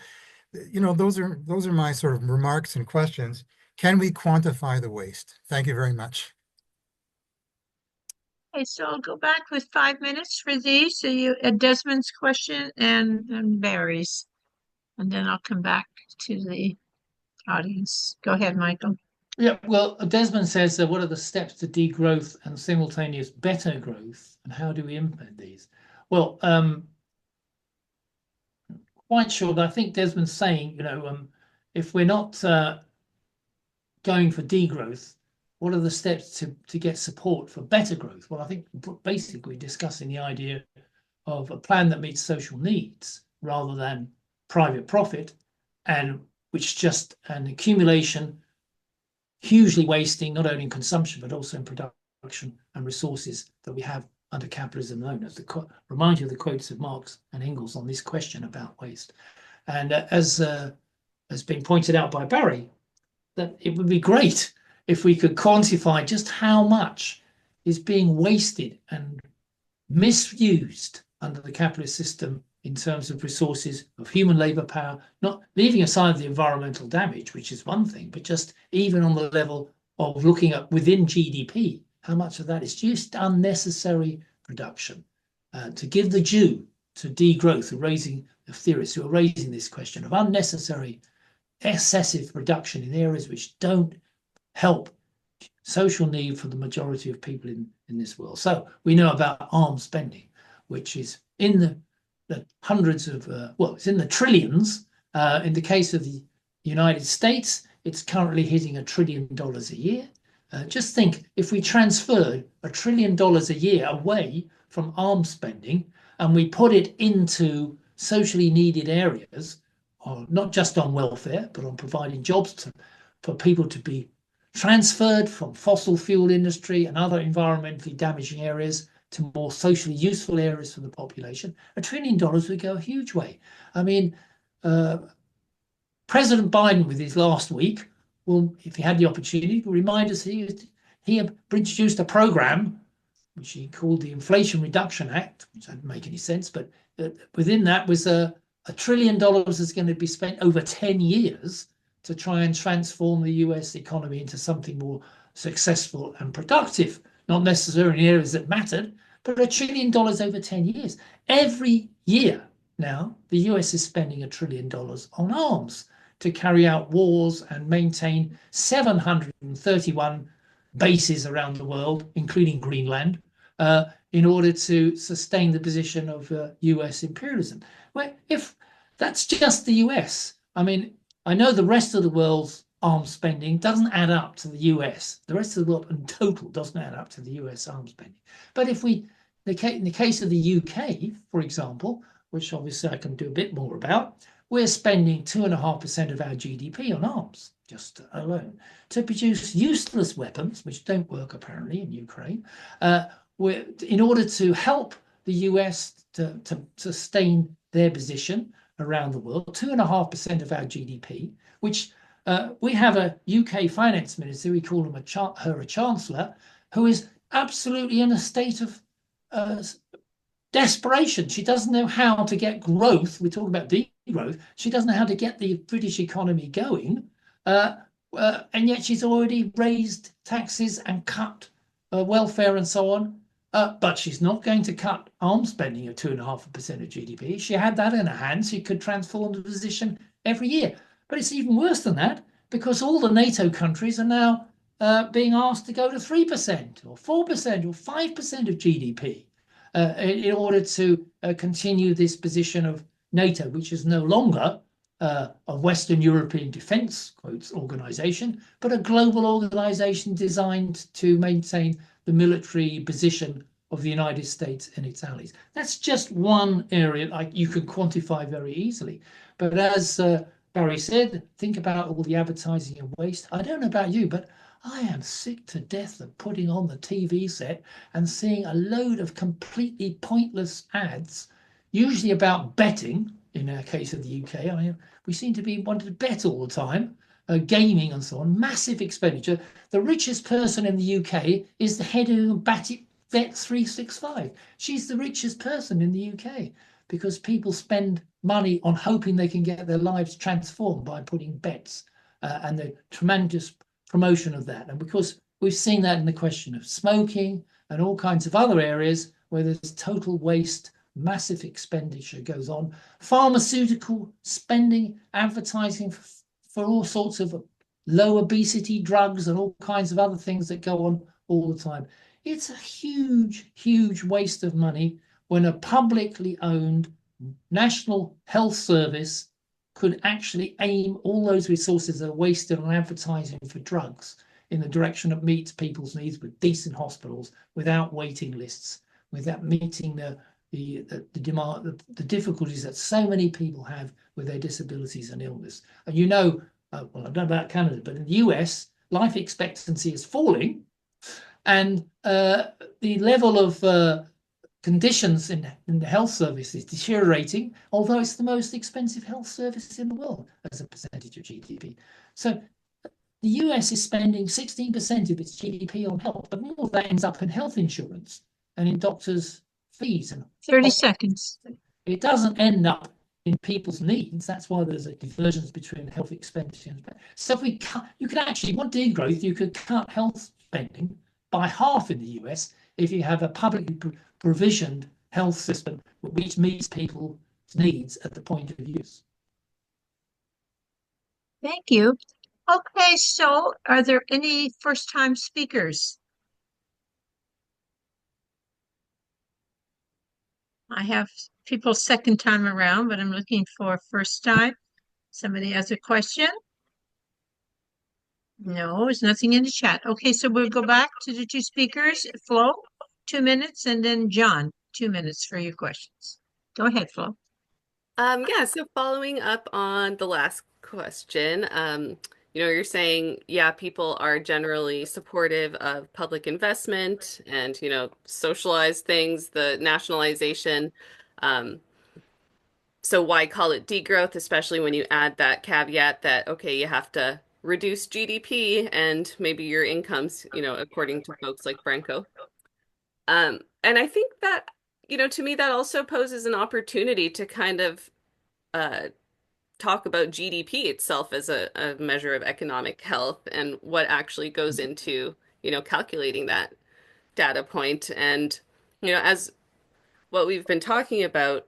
Speaker 6: my sort of remarks and questions. Can we quantify the waste? Thank you very much.
Speaker 1: Okay, so I'll go back with 5 minutes for these. So Desmond's question and Barry's, and then I'll come back to the audience. Go ahead, Michael.
Speaker 2: Yeah, well, Desmond says, what are the steps to degrowth and simultaneous better growth, and how do we implement these? Well, quite sure, but I think Desmond's saying, if we're not going for degrowth, what are the steps to get support for better growth? Well, I think basically discussing the idea of a plan that meets social needs rather than private profit, and which just an accumulation, hugely wasting not only in consumption but also in production and resources that we have under capitalism known as remind you of the quotes of Marx and Engels on this question about waste. And as has been pointed out by Barry, that it would be great if we could quantify just how much is being wasted and misused under the capitalist system in terms of resources of human labor power, not leaving aside the environmental damage, which is one thing, but just even on the level of looking at within GDP, how much of that is just unnecessary production. To give the due to degrowth, raising the theorists who are raising this question of unnecessary, excessive production in areas which don't help social need for the majority of people in this world. So we know about arms spending, which is in the hundreds of, it's in the trillions. In the case of the United States, it's currently hitting $1 trillion a year. Just think, if we transferred $1 trillion a year away from arms spending and we put it into socially needed areas, not just on welfare, but on providing jobs for people to be transferred from fossil fuel industry and other environmentally damaging areas to more socially useful areas for the population, $1 trillion would go a huge way. I mean, President Biden, with his last week, will, if he had the opportunity, remind us he introduced a program which he called the Inflation Reduction Act, which didn't make any sense, but within that was $1 trillion is going to be spent over 10 years to try and transform the US economy into something more successful and productive, not necessarily in areas that mattered, but $1 trillion over 10 years. Every year now, the US is spending $1 trillion on arms to carry out wars and maintain 731 bases around the world, including Greenland, in order to sustain the position of US imperialism. Well, if that's just the US, I mean, I know the rest of the world's arms spending doesn't add up to the US. The rest of the world in total doesn't add up to the US arms spending. But if we, in the case of the UK, for example, which obviously I can do a bit more about, we're spending 2.5% of our GDP on arms, just alone, to produce useless weapons, which don't work apparently in Ukraine, in order to help the US to sustain their position around the world, 2.5% of our GDP, which we have a UK finance minister, we call her a chancellor, who is absolutely in a state of desperation. She doesn't know how to get growth. We talk about degrowth. She doesn't know how to get the British economy going. And yet she's already raised taxes and cut welfare and so on. But she's not going to cut arms spending of 2.5% of GDP. If she had that in her hands, she could transform the position every year. But it's even worse than that, because all the NATO countries are now being asked to go to 3% or 4% or 5% of GDP in order to continue this position of NATO, which is no longer a Western European defense quotes organization, but a global organization designed to maintain the military position of the United States and its allies. That's just one area you can quantify very easily. But as Barry said, think about all the advertising and waste. I don't know about you, but I am sick to death of putting on the TV set and seeing a load of completely pointless ads, usually about betting, in our case of the UK. I mean, we seem to be wanting to bet all the time, gaming and so on, massive expenditure. The richest person in the UK is the head of Bet365. She's the richest person in the UK because people spend money on hoping they can get their lives transformed by putting bets and the tremendous promotion of that. And because we've seen that in the question of smoking and all kinds of other areas where there's total waste, massive expenditure goes on, pharmaceutical spending, advertising for all sorts of low obesity drugs and all kinds of other things that go on all the time. It's a huge, huge waste of money when a publicly owned National Health Service could actually aim all those resources that are wasted on advertising for drugs in the direction that meets people's needs with decent hospitals, without waiting lists, without meeting the difficulties that so many people have with their disabilities and illness. And you know, well, I don't know about Canada, but in the US, life expectancy is falling, and the level of conditions in the health service is deteriorating, although it's the most expensive health service in the world as a percentage of GDP. So the US is spending 16% of its GDP on health, but more of that ends up in health insurance and in doctors' fees. And
Speaker 1: 30 seconds.
Speaker 2: It doesn't end up in people's needs. That's why there's a divergence between health expenditure. So if we cut, you could actually, want degrowth, you could cut health spending by half in the US if you have a publicly provisioned health system which meets people's needs at the point of use.
Speaker 1: Thank you. Okay, so are there any first-time speakers? I have people second time around, but I'm looking for first time. Somebody has a question? No, there's nothing in the chat. Okay, so we'll go back to the two speakers. Flo, 2 minutes, and then John, 2 minutes for your questions. Go ahead, Flo.
Speaker 3: Yeah, so following up on the last question, you're saying, yeah, people are generally supportive of public investment and, socialized things, the nationalization. So why call it degrowth, especially when you add that caveat that, okay, you have to reduce GDP and maybe your incomes, according to folks like Branko. And I think that, to me, that also poses an opportunity to kind of talk about GDP itself as a measure of economic health and what actually goes into, calculating that data point. And, as what we've been talking about,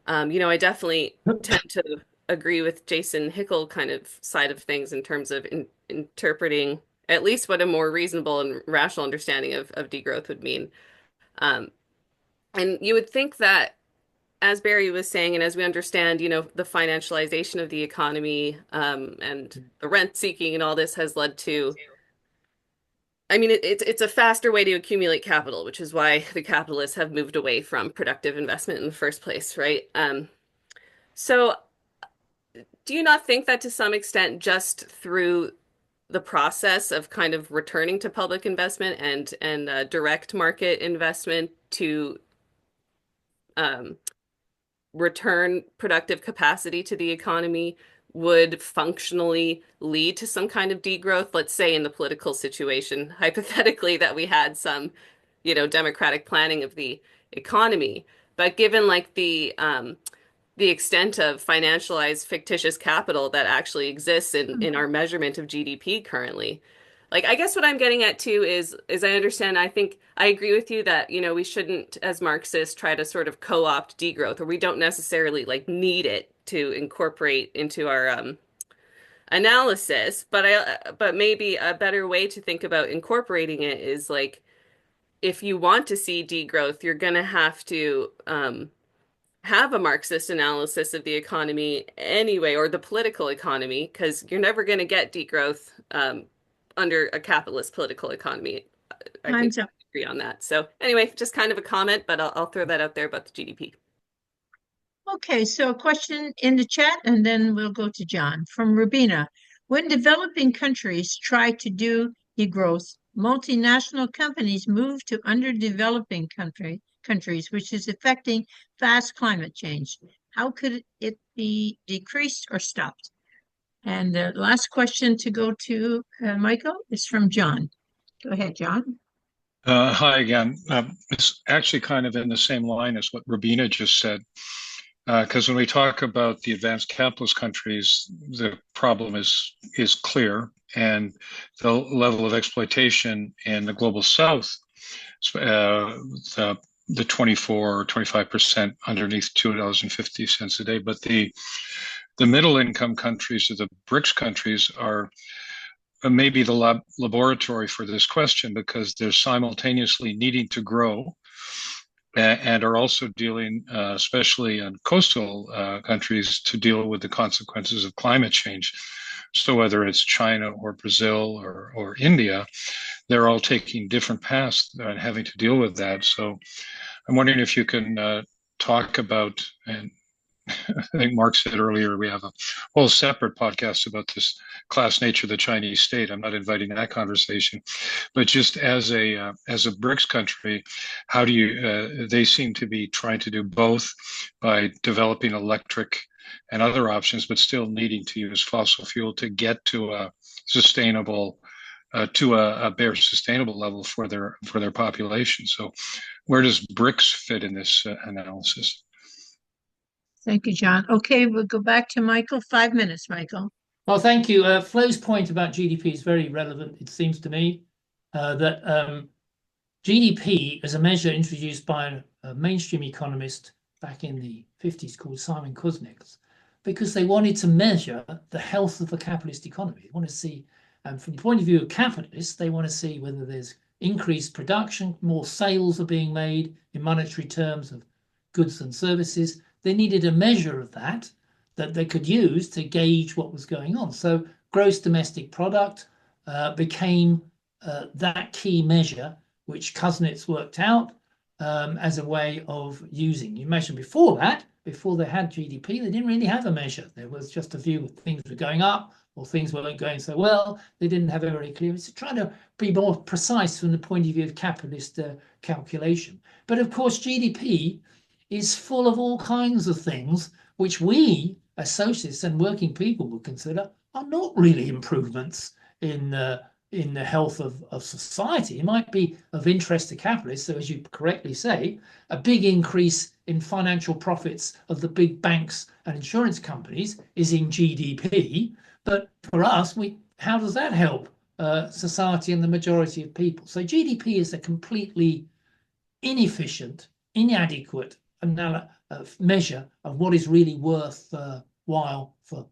Speaker 3: I definitely tend to agree with Jason Hickel kind of side of things in terms of interpreting at least what a more reasonable and rational understanding of degrowth would mean. Um, and you would think that, as Barry was saying, and as we understand, the financialization of the economy, and the rent seeking and all this has led to, I mean, it's a faster way to accumulate capital, which is why the capitalists have moved away from productive investment in the first place, right? So do you not think that to some extent, just through the process of kind of returning to public investment and direct market investment to um, return productive capacity to the economy would functionally lead to some kind of degrowth, let's say in the political situation, hypothetically, that we had some, democratic planning of the economy. But given like the extent of financialized fictitious capital that actually exists in our measurement of GDP currently. Like, I guess what I'm getting at too is I understand, I think I agree with you that, we shouldn't, as Marxists, try to sort of co-opt degrowth, or we don't necessarily like need it to incorporate into our analysis. But maybe a better way to think about incorporating it is like, if you want to see degrowth, you're going to have a Marxist analysis of the economy anyway, or the political economy, because you're never going to get degrowth under a capitalist political economy. I think I agree on that. So anyway, just kind of a comment, but I'll throw that out there about the GDP.
Speaker 1: Okay, so a question in the chat, and then we'll go to John from Rubina. When developing countries try to do degrowth, multinational companies move to underdeveloping countries, which is affecting fast climate change. How could it be decreased or stopped? And the last question to go to Michael is from John. Go ahead, John.
Speaker 5: Hi again. It's actually kind of in the same line as what Rubina just said. Because when we talk about the advanced capitalist countries, the problem is clear, and the level of exploitation in the global south, the 24 or 25% underneath $2.50 a day, but the middle income countries, or the BRICS countries, are maybe the laboratory for this question, because they're simultaneously needing to grow and are also dealing, especially in coastal countries, to deal with the consequences of climate change. So whether it's China or Brazil or India, they're all taking different paths and having to deal with that. So I'm wondering if you can talk about, and I think Mark said earlier, we have a whole separate podcast about this class nature of the Chinese state. I'm not inviting that conversation, but just as a BRICS country, how do you? They seem to be trying to do both by developing electric and other options, but still needing to use fossil fuel to get to a sustainable, to a bare sustainable level for their population. So, where does BRICS fit in this analysis?
Speaker 1: Thank you, John. Okay, we'll go back to Michael. 5 minutes, Michael.
Speaker 2: Well, thank you. Flo's point about GDP is very relevant, it seems to me, that GDP is a measure introduced by a mainstream economist back in the 50s called Simon Kuznets, because they wanted to measure the health of the capitalist economy. They want to see, and from the point of view of capitalists, they want to see whether there's increased production, more sales are being made in monetary terms of goods and services. They needed a measure of that they could use to gauge what was going on. So gross domestic product became that key measure, which Kuznets worked out as a way of using. You mentioned before that, before they had GDP, they didn't really have a measure. There was just a view of things were going up or things weren't going so well. They didn't have a very clear. It's trying to be more precise from the point of view of capitalist calculation. But of course, GDP is full of all kinds of things which we, as socialists and working people, would consider are not really improvements in the health of society. It might be of interest to capitalists. So as you correctly say, a big increase in financial profits of the big banks and insurance companies is in GDP. But for us, how does that help society and the majority of people? So GDP is a completely inefficient, inadequate measure of what is really worthwhile for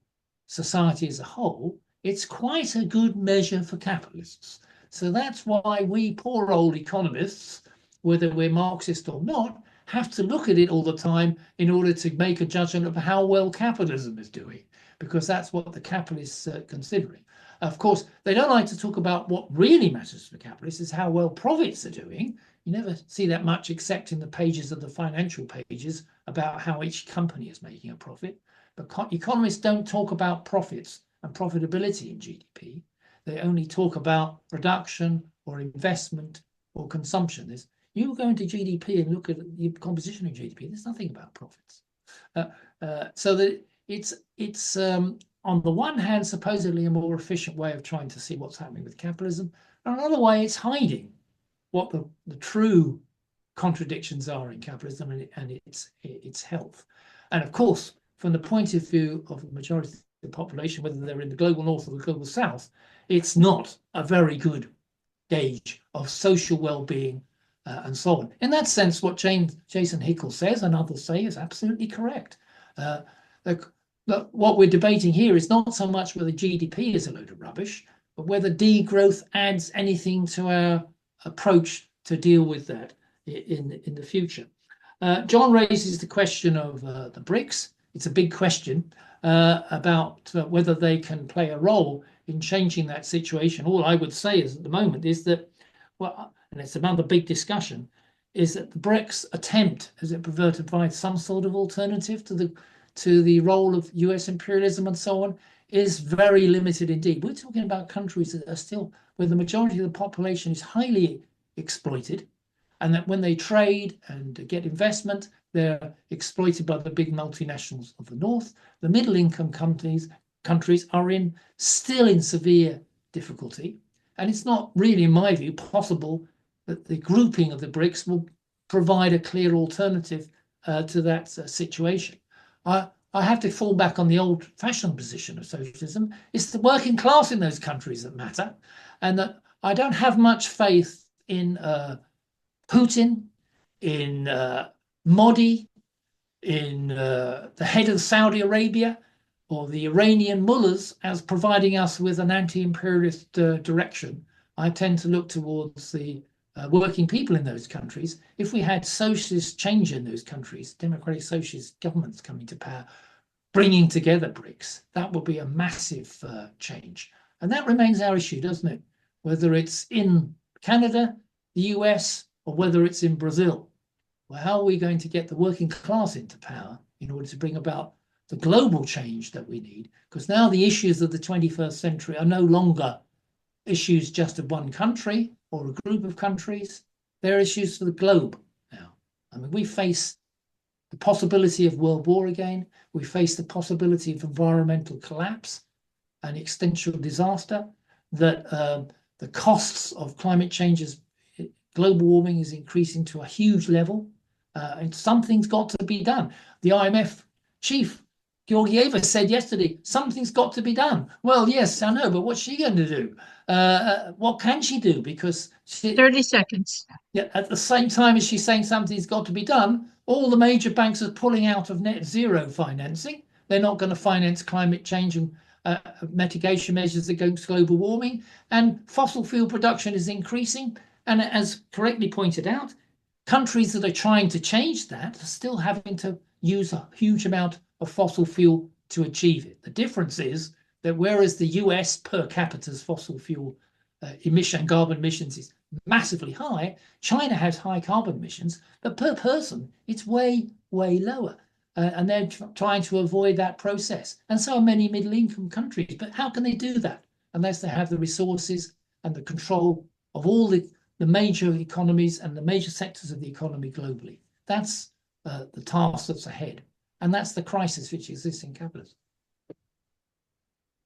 Speaker 2: society as a whole. It's quite a good measure for capitalists. So that's why we poor old economists, whether we're Marxist or not, have to look at it all the time in order to make a judgment of how well capitalism is doing, because that's what the capitalists are considering. Of course, they don't like to talk about what really matters for capitalists is how well profits are doing. You never see that much except in the pages of the financial pages about how each company is making a profit. But economists don't talk about profits and profitability in GDP. They only talk about production or investment or consumption. You go into GDP and look at the composition of GDP, there's nothing about profits. So that it's on the one hand, supposedly a more efficient way of trying to see what's happening with capitalism. On another way, it's hiding what the true contradictions are in capitalism and its health. And of course, from the point of view of the majority of the population, whether they're in the global north or the global south, it's not a very good gauge of social well-being and so on. In that sense, what Jason Hickel says and others say is absolutely correct. What we're debating here is not so much whether GDP is a load of rubbish, but whether degrowth adds anything to our approach to deal with that in the future. John raises the question of the BRICS. It's a big question about whether they can play a role in changing that situation. All I would say is at the moment is that, well, and it's another big discussion, is that the BRICS attempt, as it prefer to provide some sort of alternative to the role of US imperialism and so on, is very limited indeed. We're talking about countries that are still, where the majority of the population is highly exploited, and that when they trade and get investment, they're exploited by the big multinationals of the North. The middle-income countries are still in severe difficulty. And it's not really, in my view, possible that the grouping of the BRICS will provide a clear alternative to that situation. I have to fall back on the old-fashioned position of socialism. It's the working class in those countries that matter. And that I don't have much faith in Putin, in Modi, in the head of Saudi Arabia, or the Iranian mullahs as providing us with an anti-imperialist direction. I tend to look towards the working people in those countries. If we had socialist change in those countries, democratic socialist governments coming to power, bringing together BRICS, that would be a massive change. And that remains our issue, doesn't it? Whether it's in Canada, the US, or whether it's in Brazil. Well, how are we going to get the working class into power in order to bring about the global change that we need? Because now the issues of the 21st century are no longer issues just of one country or a group of countries. They're issues for the globe now. I mean, we face the possibility of world war again. We face the possibility of environmental collapse and existential disaster, that the costs of climate change, global warming is increasing to a huge level, and something's got to be done. The IMF chief, Georgieva, said yesterday, something's got to be done. Well, yes, I know, but what's she going to do? What can she do? Because
Speaker 1: 30 seconds.
Speaker 2: Yeah, at the same time as she's saying something's got to be done, all the major banks are pulling out of net zero financing. They're not going to finance climate change and mitigation measures against global warming. And fossil fuel production is increasing. And as correctly pointed out, countries that are trying to change that are still having to use a huge amount of fossil fuel to achieve it. The difference is that whereas the US per capita's fossil fuel carbon emissions is massively high, China has high carbon emissions, but per person, it's way, way lower. And they're trying to avoid that process. And so are many middle-income countries. But how can they do that unless they have the resources and the control of all the major economies and the major sectors of the economy globally? That's the task that's ahead. And that's the crisis which exists in capitalism.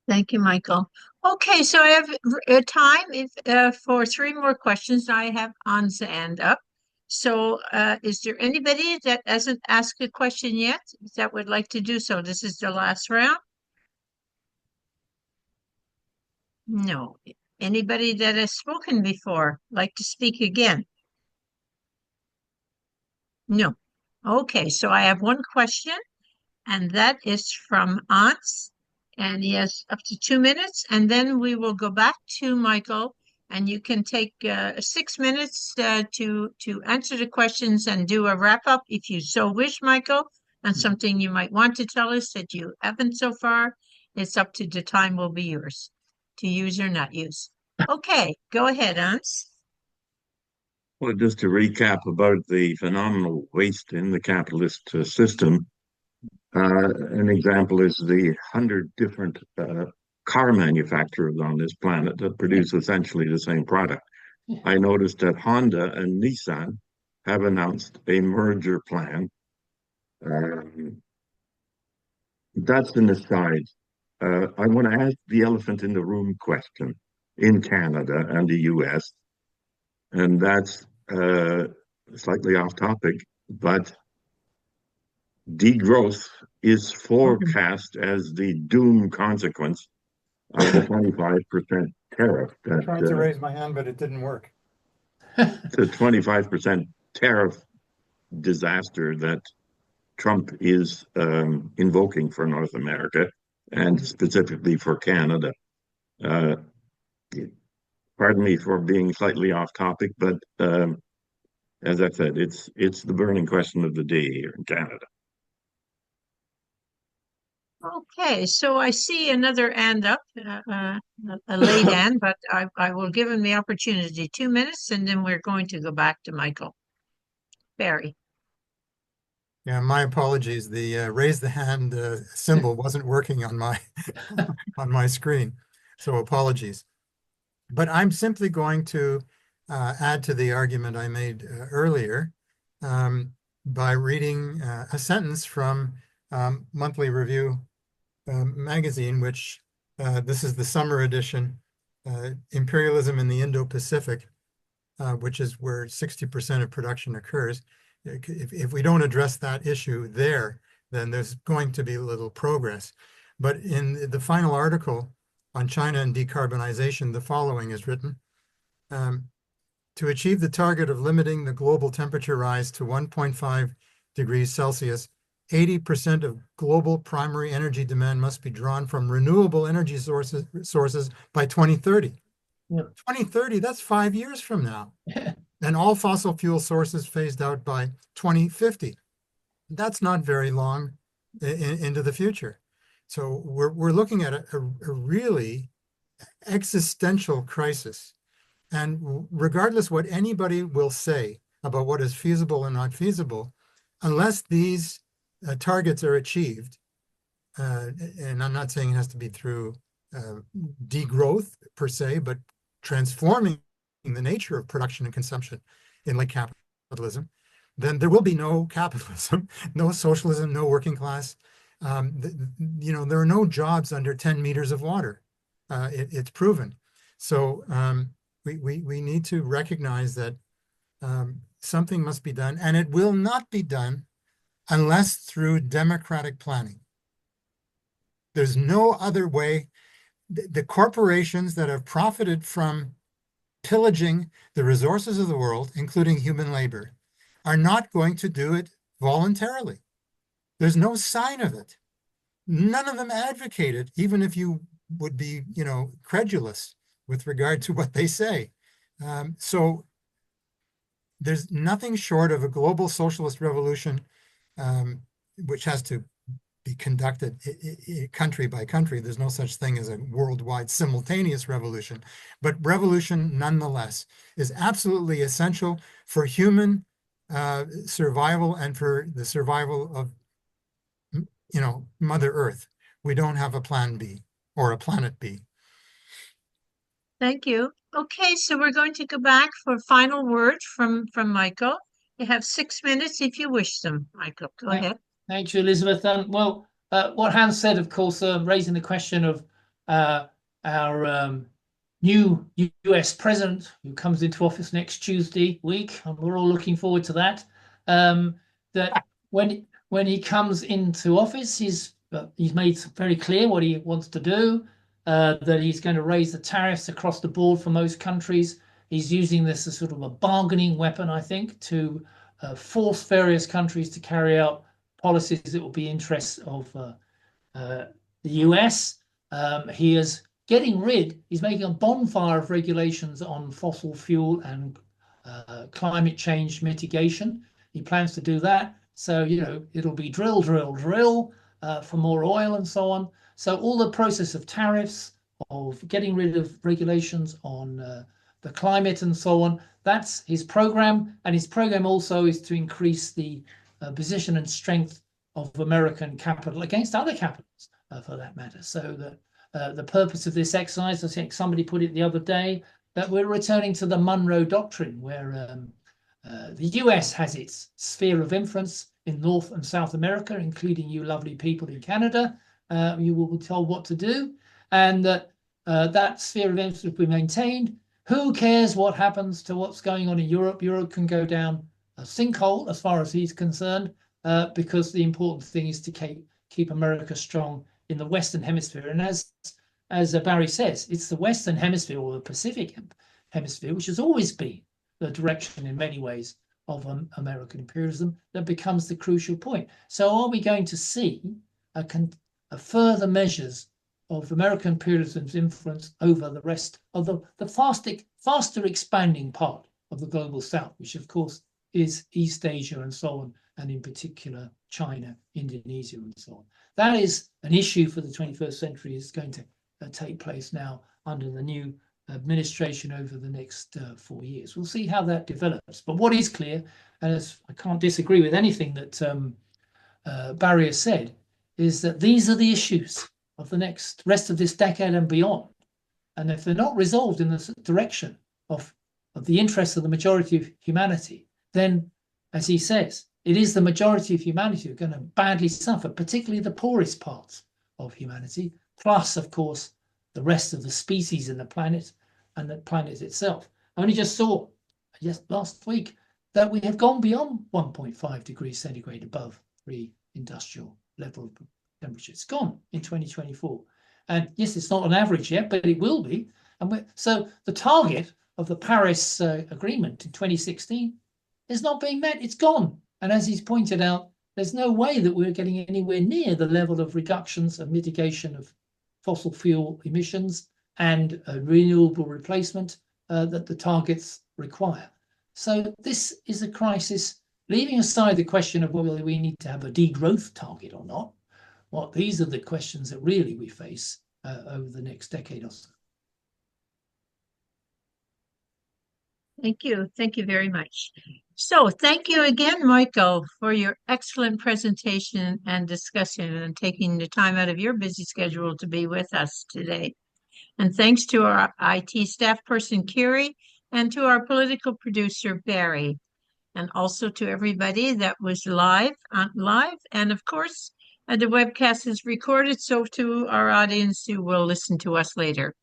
Speaker 1: Thank you, Michael. Okay, so I have time for three more questions. I have An's hand up. So, is there anybody that hasn't asked a question yet that would like to do so? This is the last round. No. Anybody that has spoken before like to speak again? No. Okay, so I have one question, and that is from Ans, and he has up to 2 minutes, and then we will go back to Michael, and you can take 6 minutes to answer the questions and do a wrap up if you so wish, Michael, and something you might want to tell us that you haven't so far. It's up to the time will be yours to use or not use. Okay, go ahead, Ans.
Speaker 4: Well, just to recap about the phenomenal waste in the capitalist system, an example is the 100 different car manufacturers on this planet that produce essentially the same product. I noticed that Honda and Nissan have announced a merger plan. That's an aside. I want to ask the elephant in the room question in Canada and the US, and that's slightly off topic, but degrowth is forecast as the doom consequence of the 25% tariff.
Speaker 6: I tried to raise my hand, but it didn't work.
Speaker 4: The 25% tariff disaster that Trump is invoking for North America and specifically for Canada. Uh, Pardon me for being slightly off topic, but as I said, it's the burning question of the day here in Canada.
Speaker 1: Okay, so I see another hand up, a late hand, but I will give him the opportunity. 2 minutes, and then we're going to go back to Michael. Barry.
Speaker 6: Yeah, my apologies. The raise the hand symbol wasn't working on my on my screen, so apologies. But I'm simply going to add to the argument I made earlier by reading a sentence from Monthly Review magazine, which this is the summer edition, Imperialism in the Indo-Pacific, which is where 60% of production occurs. If we don't address that issue there, then there's going to be little progress. But in the final article on China and decarbonization, the following is written. To achieve the target of limiting the global temperature rise to 1.5 degrees Celsius, 80% of global primary energy demand must be drawn from renewable energy sources by 2030.
Speaker 2: Yeah.
Speaker 6: 2030, that's 5 years from now. And all fossil fuel sources phased out by 2050. That's not very long into the future. So we're looking at a really existential crisis. And regardless what anybody will say about what is feasible and not feasible, unless these targets are achieved, and I'm not saying it has to be through degrowth per se, but transforming the nature of production and consumption in like capitalism, then there will be no capitalism, no socialism, no working class. There are no jobs under 10 meters of water. It's proven. So we need to recognize that something must be done, and it will not be done unless through democratic planning. There's no other way. The corporations that have profited from pillaging the resources of the world, including human labor, are not going to do it voluntarily. There's no sign of it. None of them advocate it, even if you would be, credulous with regard to what they say. So there's nothing short of a global socialist revolution, which has to be conducted country by country. There's no such thing as a worldwide simultaneous revolution, but revolution nonetheless is absolutely essential for human survival and for the survival of, Mother Earth. We don't have a plan B or a planet B.
Speaker 1: Thank you. Okay, so we're going to go back for final words from Michael. You have 6 minutes if you wish them, Michael. Go ahead.
Speaker 2: Thank you, Elizabeth. What Hans said, of course, raising the question of our new US president, who comes into office next Tuesday week, and we're all looking forward to that. That when he comes into office, he's made very clear what he wants to do. That he's going to raise the tariffs across the board for most countries. He's using this as sort of a bargaining weapon, I think, to force various countries to carry out policies that will be interests of the US. He is he's making a bonfire of regulations on fossil fuel and climate change mitigation. He plans to do that. So, it'll be drill for more oil and so on. So all the process of tariffs, of getting rid of regulations on the climate and so on, that's his program. And his program also is to increase the position and strength of American capital against other capitals, for that matter. So the purpose of this exercise, I think somebody put it the other day, that we're returning to the Monroe Doctrine, where the US has its sphere of influence in North and South America, including you lovely people in Canada. You will be told what to do, and that sphere of influence will be maintained. Who cares what happens to what's going on in Europe? Europe can go down a sinkhole as far as he's concerned, because the important thing is to keep America strong in the Western Hemisphere. And as Barry says, it's the Western Hemisphere, or the Pacific Hemisphere, which has always been the direction in many ways of American imperialism, that becomes the crucial point. So are we going to see a further measures of American imperialism's influence over the rest of the faster expanding part of the global South, which of course is East Asia and so on, and in particular China, Indonesia and so on. That is an issue for the 21st century, is going to take place now under the new administration over the next 4 years. We'll see how that develops. But what is clear, and as I can't disagree with anything that Barry has said, is that these are the issues of the rest of this decade and beyond. And if they're not resolved in the direction of the interests of the majority of humanity, then, as he says, it is the majority of humanity who are going to badly suffer, particularly the poorest parts of humanity, plus, of course, the rest of the species in the planet and the planet itself. I only just saw last week that we have gone beyond 1.5 degrees centigrade above pre-industrial level of temperature. It's gone in 2024. And yes, it's not an average yet, but it will be. And so the target of the Paris Agreement in 2016 is not being met. It's gone. And as he's pointed out, there's no way that we're getting anywhere near the level of reductions and mitigation of fossil fuel emissions and renewable replacement that the targets require. So this is a crisis, leaving aside the question of whether we need to have a degrowth target or not. Well, these are the questions that really we face over the next decade or so.
Speaker 1: Thank you. Thank you very much. So thank you again, Michael, for your excellent presentation and discussion, and taking the time out of your busy schedule to be with us today. And thanks to our IT staff person, Kiri, and to our political producer, Barry, and also to everybody that was live. And of course, the webcast is recorded, so to our audience who will listen to us later.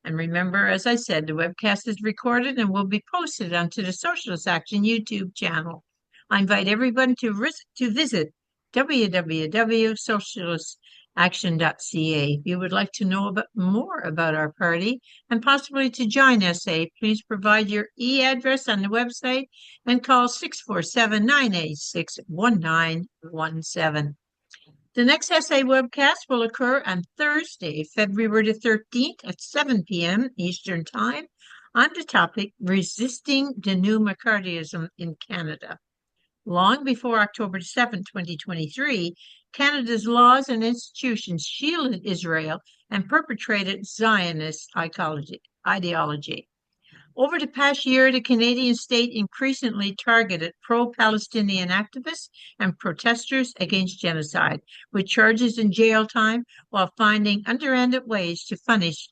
Speaker 1: And remember, as I said, the webcast is recorded and will be posted onto the Socialist Action YouTube channel. I invite everyone to visit www.socialistaction.ca. If you would like to know more about our party and possibly to join SA, please provide your e-address on the website and call 647-986-1917. The next SA webcast will occur on Thursday, February the 13th at 7 p.m. Eastern Time on the topic Resisting the New McCarthyism in Canada. Long before October 7, 2023, Canada's laws and institutions shielded Israel and perpetrated Zionist ideology. Over the past year, the Canadian state increasingly targeted pro-Palestinian activists and protesters against genocide, with charges and jail time, while finding underhanded ways to punish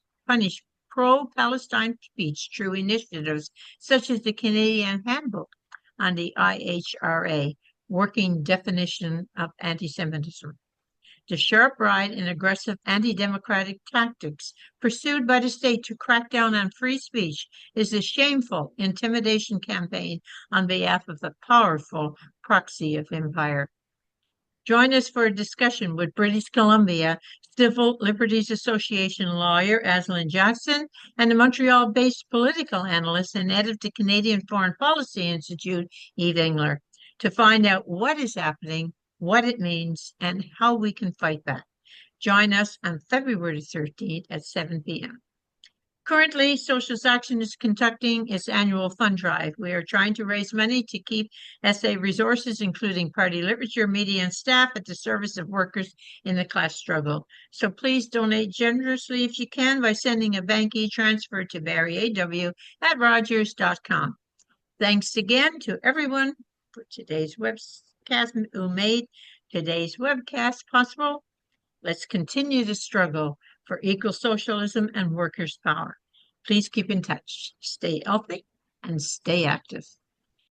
Speaker 1: pro-Palestine speech through initiatives such as the Canadian Handbook on the IHRA, Working Definition of Anti-Semitism. The sharp right and aggressive anti-democratic tactics pursued by the state to crack down on free speech is a shameful intimidation campaign on behalf of the powerful proxy of empire. Join us for a discussion with British Columbia Civil Liberties Association lawyer Aslan Jackson and the Montreal-based political analyst and head of the Canadian Foreign Policy Institute, Eve Engler, to find out what is happening, what it means, and how we can fight back. Join us on February 13th at 7 p.m. Currently, Socialist Action is conducting its annual fund drive. We are trying to raise money to keep SA resources, including party literature, media, and staff, at the service of workers in the class struggle. So please donate generously if you can by sending a bank e-transfer to barryaw@rogers.com. Thanks again to everyone for today's webcast who made today's webcast possible. Let's continue the struggle for equal socialism and workers' power. Please keep in touch. Stay healthy and stay active.